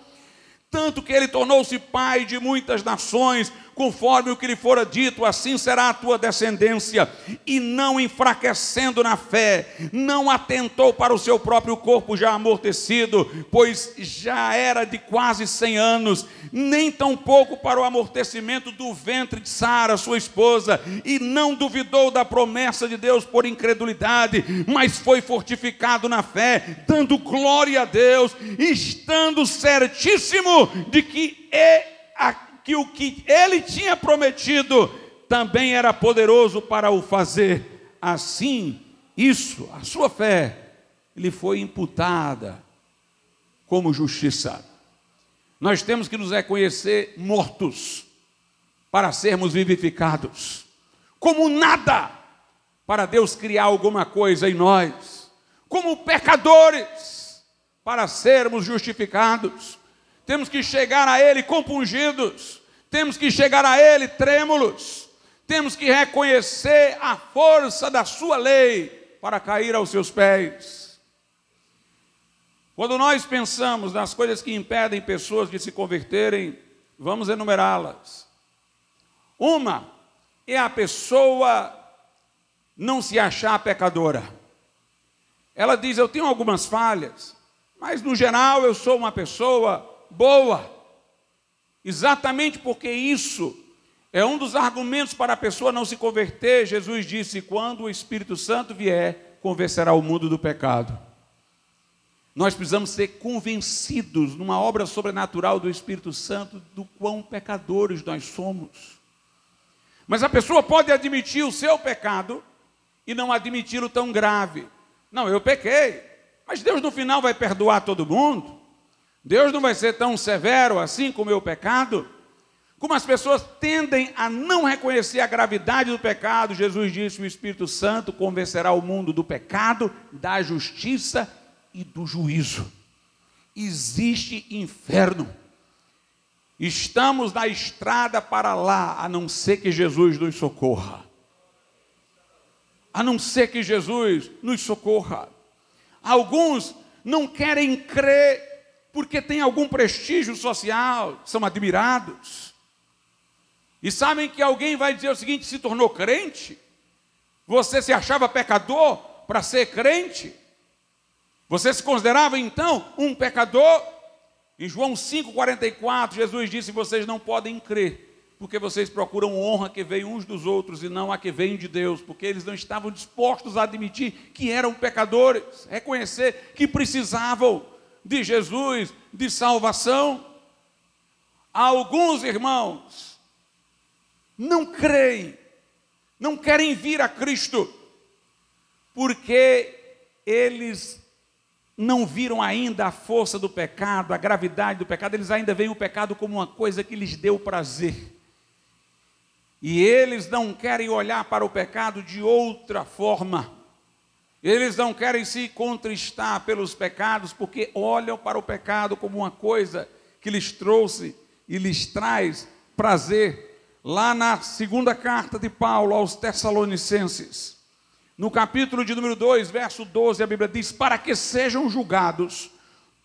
[SPEAKER 1] tanto que ele tornou-se pai de muitas nações, conforme o que lhe fora dito, assim será a tua descendência, e não enfraquecendo na fé, não atentou para o seu próprio corpo já amortecido, pois já era de quase 100 anos, nem tampouco para o amortecimento do ventre de Sara, sua esposa, e não duvidou da promessa de Deus por incredulidade, mas foi fortificado na fé, dando glória a Deus, estando certíssimo de que o que ele tinha prometido também era poderoso para o fazer. Assim, a sua fé, lhe foi imputada como justiça. Nós temos que nos reconhecer mortos para sermos vivificados, como nada para Deus criar alguma coisa em nós, como pecadores para sermos justificados. Temos que chegar a Ele compungidos, temos que chegar a Ele trêmulos, temos que reconhecer a força da sua lei para cair aos seus pés. Quando nós pensamos nas coisas que impedem pessoas de se converterem, vamos enumerá-las. Uma é a pessoa não se achar pecadora. Ela diz, eu tenho algumas falhas, mas no geral eu sou uma pessoa boa. Exatamente porque isso é um dos argumentos para a pessoa não se converter. Jesus disse, quando o Espírito Santo vier, convencerá o mundo do pecado. Nós precisamos ser convencidos numa obra sobrenatural do Espírito Santo do quão pecadores nós somos. Mas a pessoa pode admitir o seu pecado e não admiti-lo tão grave. Não, eu pequei, mas Deus no final vai perdoar todo mundo. Deus não vai ser tão severo assim com o meu pecado. Como as pessoas tendem a não reconhecer a gravidade do pecado, Jesus disse, o Espírito Santo convencerá o mundo do pecado, da justiça e do juízo. Existe inferno. Estamos na estrada para lá, a não ser que Jesus nos socorra. A não ser que Jesus nos socorra. Alguns não querem crer porque tem algum prestígio social, são admirados. E sabem que alguém vai dizer o seguinte: se tornou crente? Você se achava pecador para ser crente? Você se considerava então um pecador? Em João 5,44, Jesus disse: vocês não podem crer, porque vocês procuram honra que vem uns dos outros e não a que vem de Deus, porque eles não estavam dispostos a admitir que eram pecadores, reconhecer que precisavam de Jesus, de salvação. Alguns irmãos não creem, não querem vir a Cristo, porque eles não viram ainda a força do pecado, a gravidade do pecado. Eles ainda veem o pecado como uma coisa que lhes deu prazer. E eles não querem olhar para o pecado de outra forma. Eles não querem se contristar pelos pecados, porque olham para o pecado como uma coisa que lhes trouxe e lhes traz prazer. Lá na segunda carta de Paulo aos Tessalonicenses, no capítulo de número 2, verso 12, a Bíblia diz: para que sejam julgados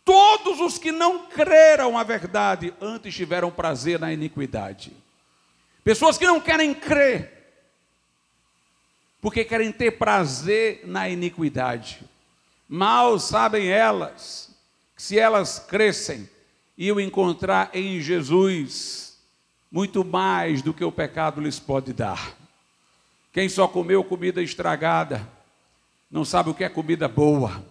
[SPEAKER 1] todos os que não creram a verdade, antes tiveram prazer na iniquidade. Pessoas que não querem crer, porque querem ter prazer na iniquidade. Mal sabem elas, que se elas crescem, iam encontrar em Jesus muito mais do que o pecado lhes pode dar. Quem só comeu comida estragada, não sabe o que é comida boa.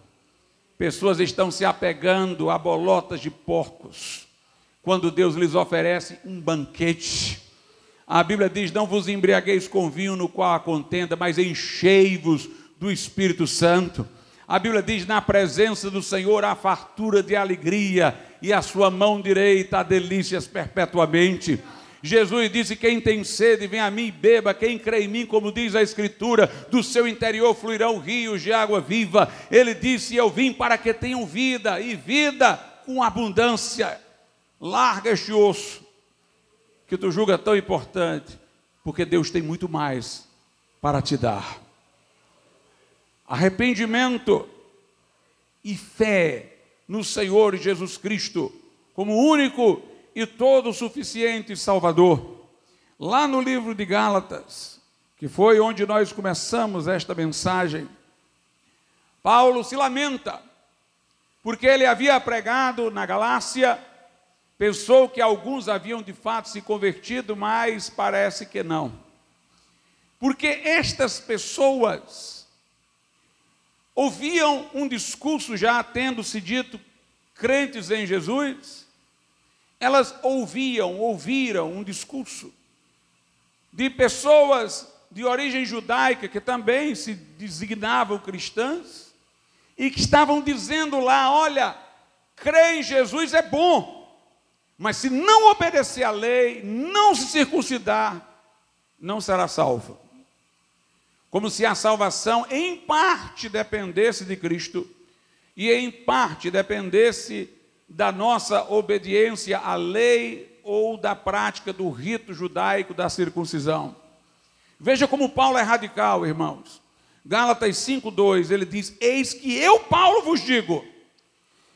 [SPEAKER 1] Pessoas estão se apegando a bolotas de porcos, quando Deus lhes oferece um banquete. A Bíblia diz: não vos embriagueis com vinho no qual há contenda, mas enchei-vos do Espírito Santo. A Bíblia diz: na presença do Senhor há fartura de alegria, e a sua mão direita há delícias perpetuamente. Jesus disse: quem tem sede, vem a mim e beba. Quem crê em mim, como diz a Escritura, do seu interior fluirão rios de água viva. Ele disse: eu vim para que tenham vida, e vida com abundância. Larga este osso, que tu julga tão importante, porque Deus tem muito mais para te dar. Arrependimento e fé no Senhor Jesus Cristo, como único e todo suficiente Salvador. Lá no livro de Gálatas, que foi onde nós começamos esta mensagem, Paulo se lamenta, porque ele havia pregado na Galácia, pensou que alguns haviam de fato se convertido, mas parece que não. Porque estas pessoas ouviam um discurso já tendo se dito crentes em Jesus. Elas ouviram um discurso de pessoas de origem judaica que também se designavam cristãs e que estavam dizendo lá: olha, crer em Jesus é bom, mas se não obedecer à lei, não se circuncidar, não será salvo. Como se a salvação em parte dependesse de Cristo e em parte dependesse da nossa obediência à lei ou da prática do rito judaico da circuncisão. Veja como Paulo é radical, irmãos. Gálatas 5:2, ele diz: eis que eu, Paulo, vos digo,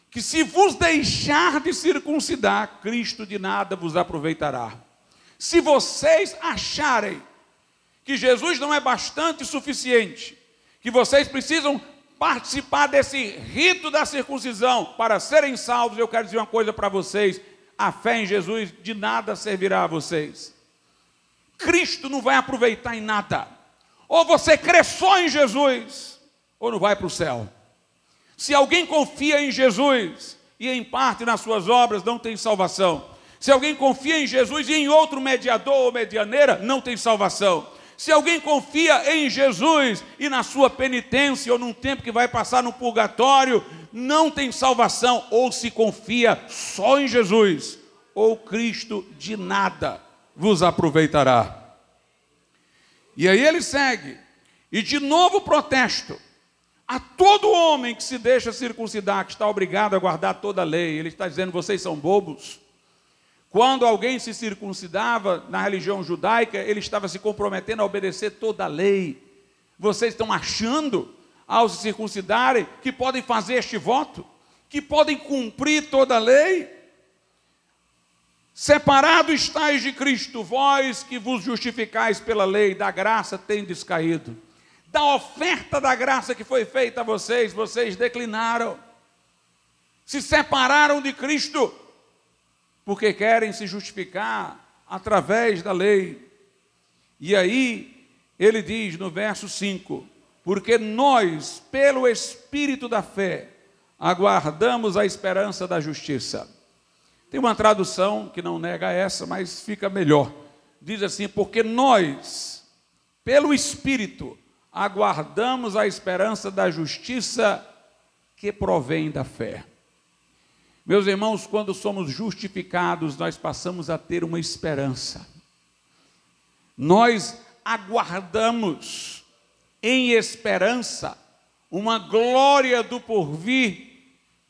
[SPEAKER 1] que se vos deixar de circuncidar, Cristo de nada vos aproveitará. Se vocês acharem que Jesus não é bastante suficiente, que vocês precisam participar desse rito da circuncisão para serem salvos, eu quero dizer uma coisa para vocês: a fé em Jesus de nada servirá a vocês. Cristo não vai aproveitar em nada. Ou você crê só em Jesus, ou não vai para o céu. Se alguém confia em Jesus e em parte nas suas obras, não tem salvação. Se alguém confia em Jesus e em outro mediador ou medianeira, não tem salvação. Se alguém confia em Jesus e na sua penitência ou num tempo que vai passar no purgatório, não tem salvação. Ou se confia só em Jesus, ou Cristo de nada vos aproveitará. E aí ele segue, e de novo protesto: A todo homem que se deixa circuncidar, que está obrigado a guardar toda a lei, ele está dizendo, vocês são bobos. Quando alguém se circuncidava na religião judaica, ele estava se comprometendo a obedecer toda a lei. Vocês estão achando, ao se circuncidarem, que podem fazer este voto? Que podem cumprir toda a lei? Separado estáis de Cristo, vós que vos justificais pela lei, da graça tendes caído. Da oferta da graça que foi feita a vocês, vocês declinaram. Se separaram de Cristo, porque querem se justificar através da lei. E aí, ele diz no verso 5, porque nós, pelo Espírito da fé, aguardamos a esperança da justiça. Tem uma tradução que não nega essa, mas fica melhor. Diz assim, porque nós, pelo Espírito, aguardamos a esperança da justiça que provém da fé. Meus irmãos, quando somos justificados, nós passamos a ter uma esperança. Nós aguardamos em esperança uma glória do porvir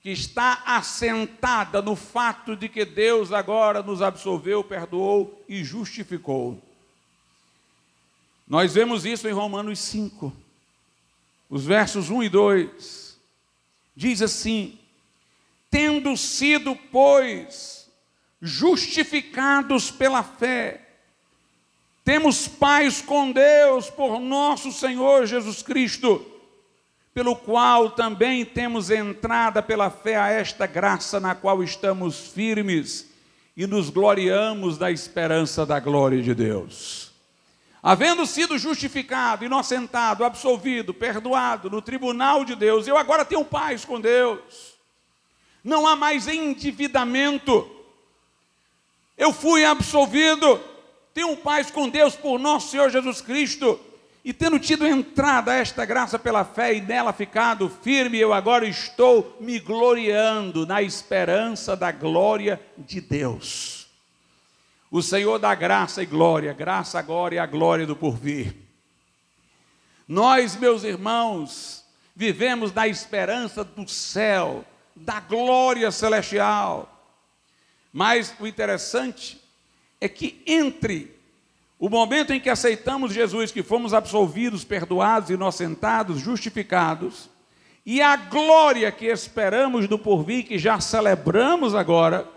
[SPEAKER 1] que está assentada no fato de que Deus agora nos absolveu, perdoou e justificou. Nós vemos isso em Romanos 5, os versos 1 e 2. Diz assim, tendo sido, pois, justificados pela fé, temos paz com Deus por nosso Senhor Jesus Cristo, pelo qual também temos entrada pela fé a esta graça na qual estamos firmes e nos gloriamos da esperança da glória de Deus. Havendo sido justificado, inocentado, absolvido, perdoado no tribunal de Deus, eu agora tenho paz com Deus. Não há mais endividamento. Eu fui absolvido, tenho paz com Deus por nosso Senhor Jesus Cristo. E tendo tido entrada a esta graça pela fé e nela ficado firme, eu agora estou me gloriando na esperança da glória de Deus. O Senhor dá graça e glória, graça agora e a glória do porvir. Nós, meus irmãos, vivemos na esperança do céu, da glória celestial. Mas o interessante é que entre o momento em que aceitamos Jesus, que fomos absolvidos, perdoados, inocentados, justificados, e a glória que esperamos do porvir, que já celebramos agora,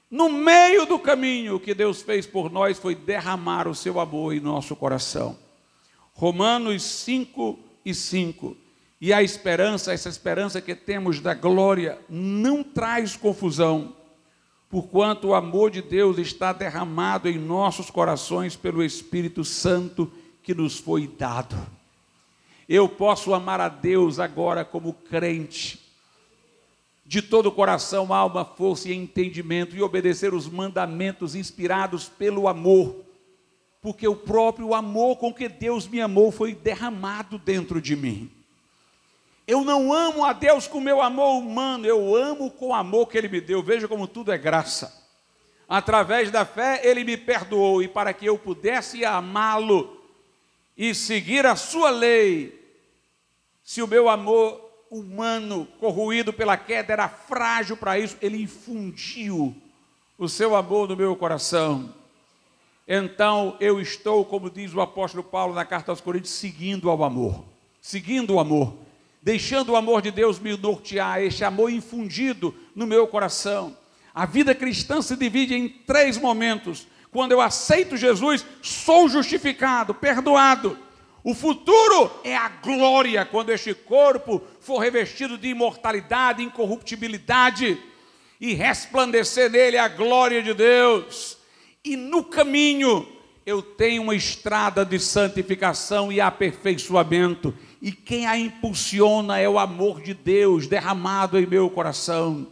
[SPEAKER 1] no meio do caminho, o que Deus fez por nós foi derramar o seu amor em nosso coração. Romanos 5 e 5. E a esperança, essa esperança que temos da glória, não traz confusão, porquanto o amor de Deus está derramado em nossos corações pelo Espírito Santo que nos foi dado. Eu posso amar a Deus agora como crente, de todo o coração, alma, força e entendimento, e obedecer os mandamentos inspirados pelo amor, porque o próprio amor com que Deus me amou foi derramado dentro de mim. Eu não amo a Deus com meu amor humano, eu amo com o amor que Ele me deu. Veja como tudo é graça. Através da fé, Ele me perdoou, e para que eu pudesse amá-lo e seguir a sua lei, se o meu amor humano, corroído pela queda, era frágil para isso, Ele infundiu o seu amor no meu coração. Então eu estou, como diz o apóstolo Paulo na carta aos Coríntios, seguindo o amor, deixando o amor de Deus me nortear, este amor infundido no meu coração. A vida cristã se divide em 3 momentos. Quando eu aceito Jesus, sou justificado, perdoado. O futuro é a glória, quando este corpo for revestido de imortalidade, incorruptibilidade, e resplandecer nele a glória de Deus. E no caminho eu tenho uma estrada de santificação e aperfeiçoamento, e quem a impulsiona é o amor de Deus derramado em meu coração.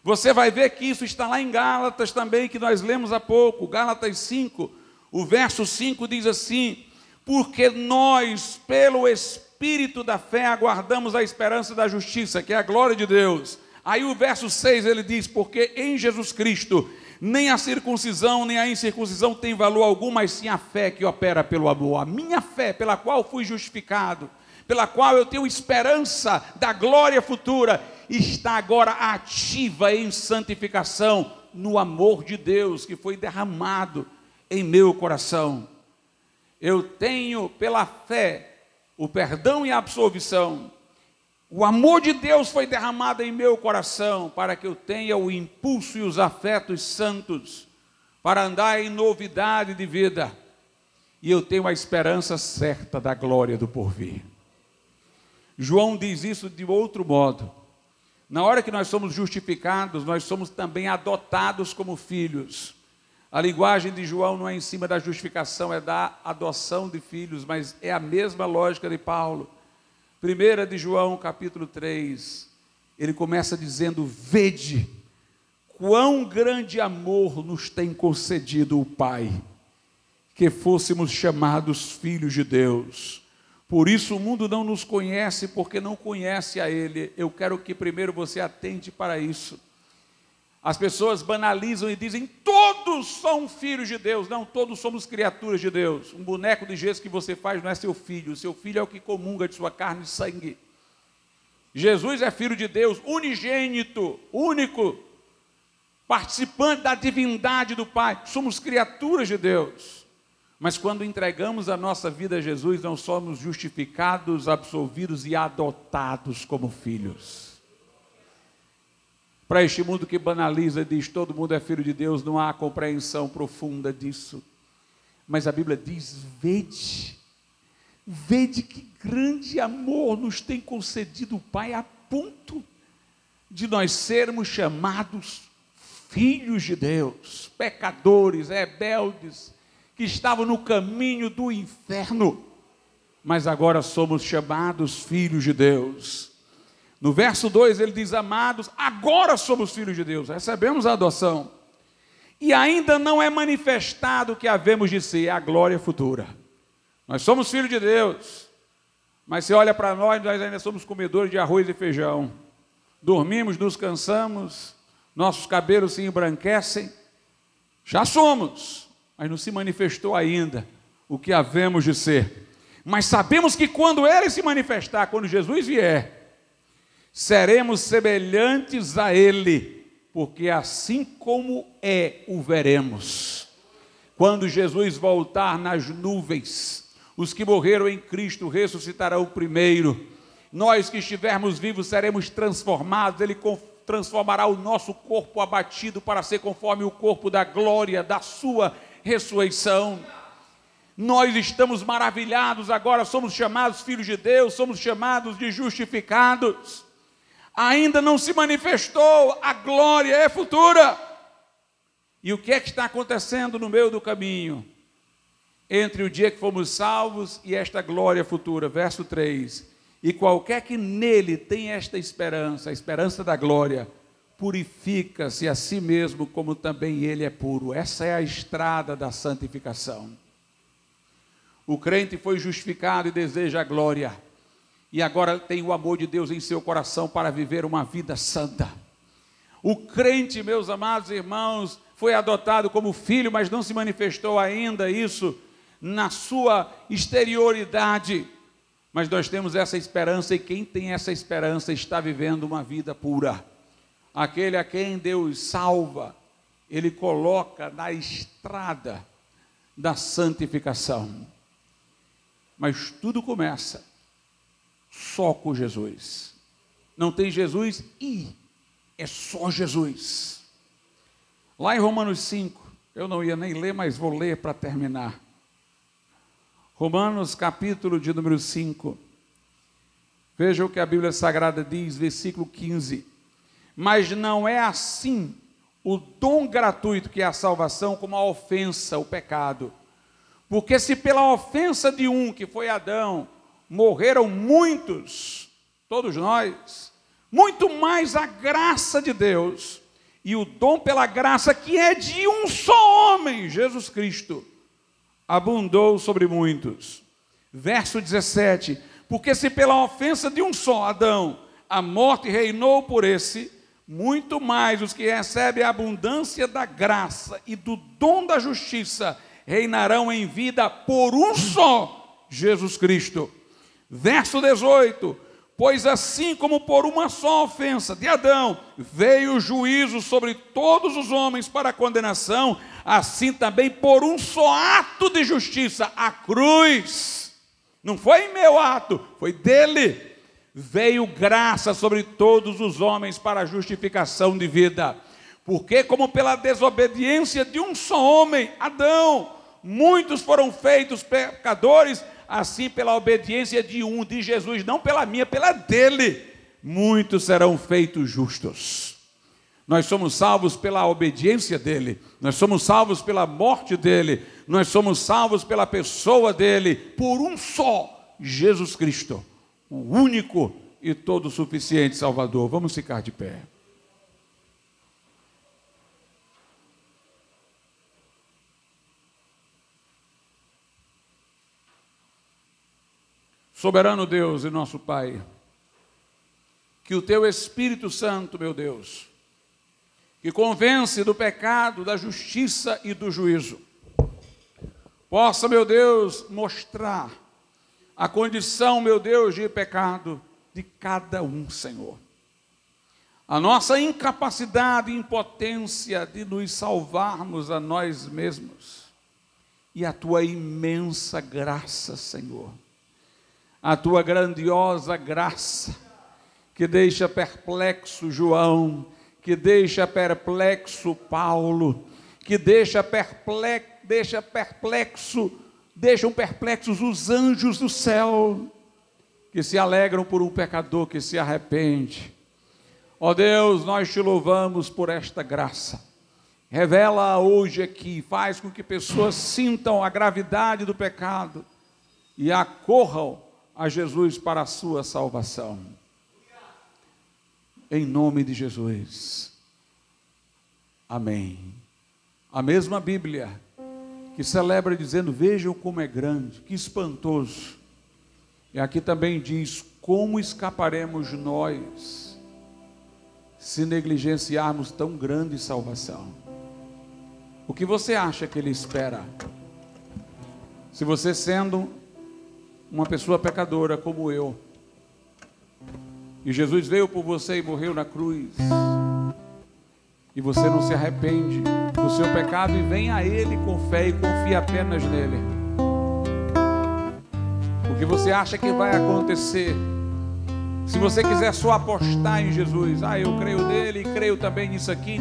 [SPEAKER 1] Você vai ver que isso está lá em Gálatas também, que nós lemos há pouco, Gálatas 5, o verso 5 diz assim: porque nós, pelo Espírito da fé, aguardamos a esperança da justiça, que é a glória de Deus. Aí o verso 6 ele diz: porque em Jesus Cristo nem a circuncisão nem a incircuncisão tem valor algum, mas sim a fé que opera pelo amor. A minha fé, pela qual fui justificado, pela qual eu tenho esperança da glória futura, está agora ativa em santificação, no amor de Deus que foi derramado em meu coração. Eu tenho pela fé o perdão e a absolvição. O amor de Deus foi derramado em meu coração para que eu tenha o impulso e os afetos santos para andar em novidade de vida. E eu tenho a esperança certa da glória do porvir. João diz isso de outro modo. Na hora que nós somos justificados, nós somos também adotados como filhos. A linguagem de João não é em cima da justificação, é da adoção de filhos, mas é a mesma lógica de Paulo. 1 de João, capítulo 3, ele começa dizendo: vede quão grande amor nos tem concedido o Pai, que fôssemos chamados filhos de Deus. Por isso o mundo não nos conhece, porque não conhece a Ele. Eu quero que primeiro você atente para isso. As pessoas banalizam e dizem: todos são filhos de Deus. Não, todos somos criaturas de Deus. Um boneco de gesso que você faz não é seu filho. Seu filho é o que comunga de sua carne e sangue. Jesus é filho de Deus, unigênito, único, participante da divindade do Pai. Somos criaturas de Deus. Mas quando entregamos a nossa vida a Jesus, não somos justificados, absolvidos e adotados como filhos. Para este mundo que banaliza e diz todo mundo é filho de Deus, não há compreensão profunda disso. Mas a Bíblia diz: vede que grande amor nos tem concedido o Pai, a ponto de nós sermos chamados filhos de Deus, pecadores, rebeldes, que estavam no caminho do inferno, mas agora somos chamados filhos de Deus. No verso 2 ele diz: amados, agora somos filhos de Deus, recebemos a adoção, e ainda não é manifestado o que havemos de ser, a glória futura. Nós somos filhos de Deus, mas se olha para nós ainda somos comedores de arroz e feijão, dormimos, nos cansamos, nossos cabelos se embranquecem, já somos, mas não se manifestou ainda o que havemos de ser. Mas sabemos que quando Ele se manifestar, quando Jesus vier, seremos semelhantes a Ele, porque assim como é, o veremos. Quando Jesus voltar nas nuvens, os que morreram em Cristo ressuscitarão primeiro. Nós que estivermos vivos seremos transformados. Ele transformará o nosso corpo abatido para ser conforme o corpo da glória da sua ressurreição. Nós estamos maravilhados agora, somos chamados filhos de Deus, somos chamados de justificados. Ainda não se manifestou, a glória é futura. E o que é que está acontecendo no meio do caminho? Entre o dia que fomos salvos e esta glória futura. Verso 3. E qualquer que nele tem esta esperança, a esperança da glória, purifica-se a si mesmo, como também ele é puro. Essa é a estrada da santificação. O crente foi justificado e deseja a glória. E agora tem o amor de Deus em seu coração para viver uma vida santa. O crente, meus amados irmãos, foi adotado como filho, mas não se manifestou ainda isso na sua exterioridade. Mas nós temos essa esperança, e quem tem essa esperança está vivendo uma vida pura. Aquele a quem Deus salva, Ele coloca na estrada da santificação. Mas tudo começa só com Jesus. Não tem Jesus e é só Jesus. Lá em Romanos 5, eu não ia nem ler, mas vou ler para terminar. Romanos capítulo de número 5. Veja o que a Bíblia Sagrada diz, versículo 15. Mas não é assim o dom gratuito que é a salvação, como a ofensa, o pecado. Porque se pela ofensa de um, que foi Adão, morreram muitos, todos nós, muito mais a graça de Deus e o dom pela graça que é de um só homem, Jesus Cristo, abundou sobre muitos. Verso 17, porque se pela ofensa de um só, Adão, a morte reinou por esse, muito mais os que recebem a abundância da graça e do dom da justiça reinarão em vida por um só, Jesus Cristo. Verso 18: pois assim como por uma só ofensa de Adão veio o juízo sobre todos os homens para a condenação, assim também por um só ato de justiça, a cruz, não foi meu ato, foi dele, veio graça sobre todos os homens para a justificação de vida. Porque como pela desobediência de um só homem, Adão, muitos foram feitos pecadores, assim pela obediência de um, de Jesus, não pela minha, pela dele, muitos serão feitos justos. Nós somos salvos pela obediência dele, nós somos salvos pela morte dele, nós somos salvos pela pessoa dele, por um só, Jesus Cristo, o único e todo suficiente Salvador. Vamos ficar de pé. Soberano Deus e nosso Pai, que o Teu Espírito Santo, meu Deus, que convence do pecado, da justiça e do juízo, possa, meu Deus, mostrar a condição, meu Deus, de pecado de cada um, Senhor. A nossa incapacidade e impotência de nos salvarmos a nós mesmos e a Tua imensa graça, Senhor. A Tua grandiosa graça, que deixa perplexo João, que deixa perplexo Paulo, que deixam perplexos os anjos do céu, que se alegram por um pecador que se arrepende. Ó Deus, nós Te louvamos por esta graça. Revela hoje aqui, faz com que pessoas sintam a gravidade do pecado e acorram a Jesus para a sua salvação. Em nome de Jesus. Amém. A mesma Bíblia que celebra dizendo, vejam como é grande, que espantoso. E aqui também diz, como escaparemos nós se negligenciarmos tão grande salvação? O que você acha que Ele espera? Se você sendo uma pessoa pecadora como eu, e Jesus veio por você e morreu na cruz, e você não se arrepende do seu pecado e vem a Ele com fé e confia apenas nele, o que você acha que vai acontecer? Se você quiser só apostar em Jesus, eu creio nele, creio também nisso aqui,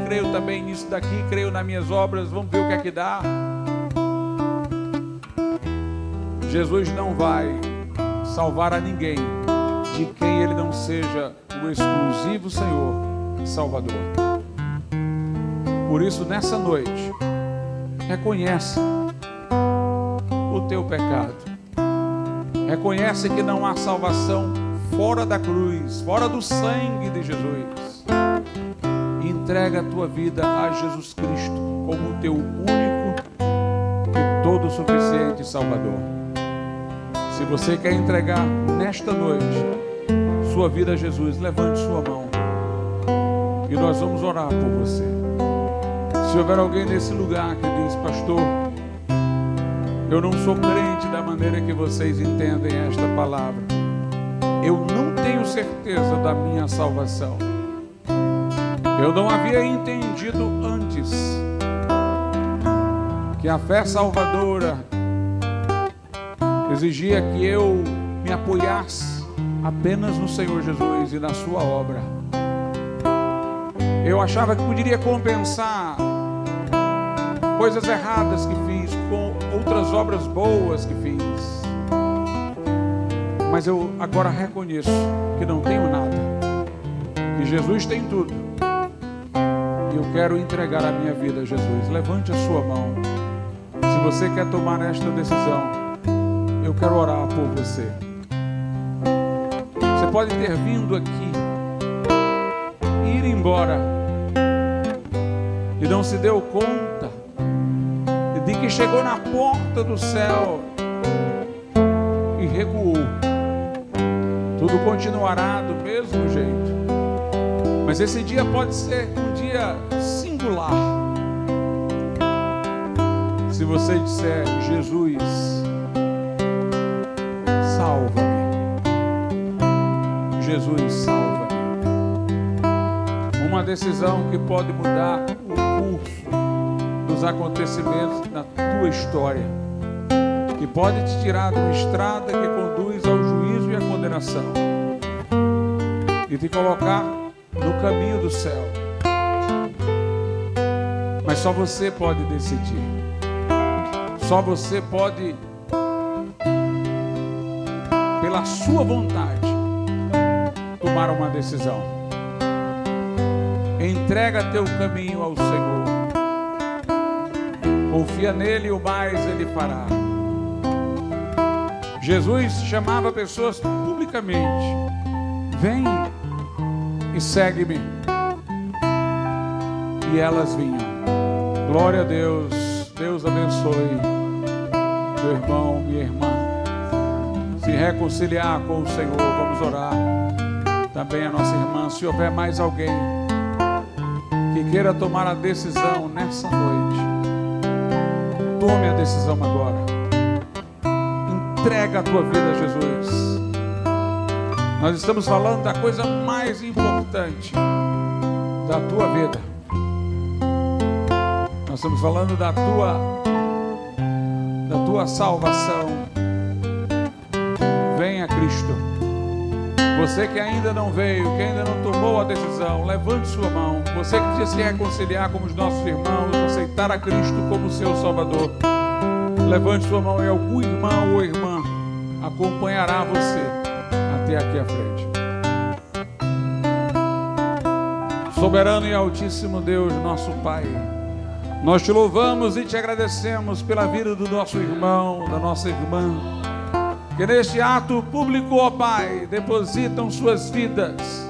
[SPEAKER 1] creio também nisso daqui, creio nas minhas obras, vamos ver o que é que dá. Jesus não vai salvar a ninguém de quem Ele não seja o exclusivo Senhor e Salvador. Por isso, nessa noite, reconhece o teu pecado. Reconhece que não há salvação fora da cruz, fora do sangue de Jesus. E entrega a tua vida a Jesus Cristo como o teu único e todo suficiente Salvador. Se você quer entregar nesta noite sua vida a Jesus, levante sua mão e nós vamos orar por você. Se houver alguém nesse lugar que diz, pastor, eu não sou crente da maneira que vocês entendem esta palavra, eu não tenho certeza da minha salvação, eu não havia entendido antes que a fé salvadora exigia que eu me apoiasse apenas no Senhor Jesus e na sua obra. Eu achava que poderia compensar coisas erradas que fiz com outras obras boas que fiz. Mas eu agora reconheço que não tenho nada, que Jesus tem tudo. E eu quero entregar a minha vida a Jesus. Levante a sua mão. Se você quer tomar esta decisão, eu quero orar por você. Você pode ter vindo aqui, ir embora e não se deu conta de que chegou na porta do céu e recuou. Tudo continuará do mesmo jeito, mas esse dia pode ser um dia singular. Se você disser, Jesus, salva-me, Jesus, salva-me. Uma decisão que pode mudar o curso dos acontecimentos na tua história, que pode te tirar de uma estrada que conduz ao juízo e à condenação e te colocar no caminho do céu. Mas só você pode decidir. Só você pode, pela sua vontade, tomar uma decisão. Entrega teu caminho ao Senhor. Confia nele e o mais ele fará. Jesus chamava pessoas publicamente: vem e segue-me. E elas vinham. Glória a Deus. Deus abençoe meu irmão, minha irmã. Se reconciliar com o Senhor, vamos orar. Também a nossa irmã, se houver mais alguém que queira tomar a decisão nessa noite, tome a decisão agora. Entrega a tua vida a Jesus. Nós estamos falando da coisa mais importante da tua vida. Nós estamos falando da tua salvação. Venha a Cristo. Você que ainda não veio, que ainda não tomou a decisão, levante sua mão. Você que precisa se reconciliar com os nossos irmãos, aceitar a Cristo como seu Salvador, levante sua mão e algum irmão ou irmã acompanhará você até aqui à frente. Soberano e Altíssimo Deus, nosso Pai, nós te louvamos e te agradecemos pela vida do nosso irmão, da nossa irmã, que neste ato público, ó Pai, depositam suas vidas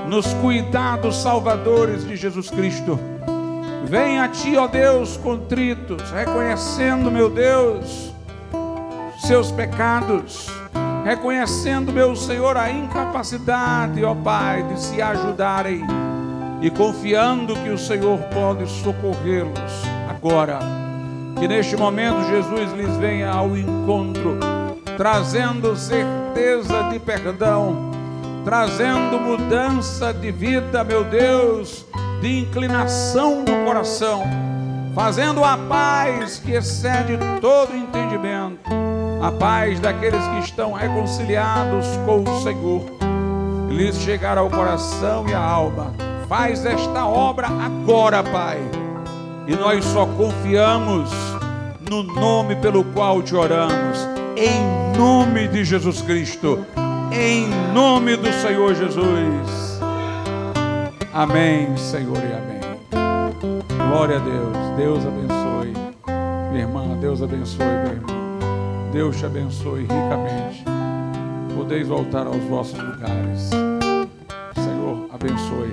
[SPEAKER 1] nos cuidados salvadores de Jesus Cristo. Vem a Ti, ó Deus, contritos, reconhecendo, meu Deus, seus pecados, reconhecendo, meu Senhor, a incapacidade, ó Pai, de se ajudarem e confiando que o Senhor pode socorrê-los agora. Que neste momento Jesus lhes venha ao encontro, trazendo certeza de perdão, trazendo mudança de vida, meu Deus, de inclinação do coração, fazendo a paz que excede todo entendimento, a paz daqueles que estão reconciliados com o Senhor, lhes chegar ao coração e à alma. Faz esta obra agora, Pai, e nós só confiamos no nome pelo qual te oramos, em nome de Jesus Cristo, em nome do Senhor Jesus. Amém, Senhor, e amém. Glória a Deus. Deus abençoe minha irmã, Deus abençoe meu irmão, Deus te abençoe ricamente. Podeis voltar aos vossos lugares. Senhor, abençoe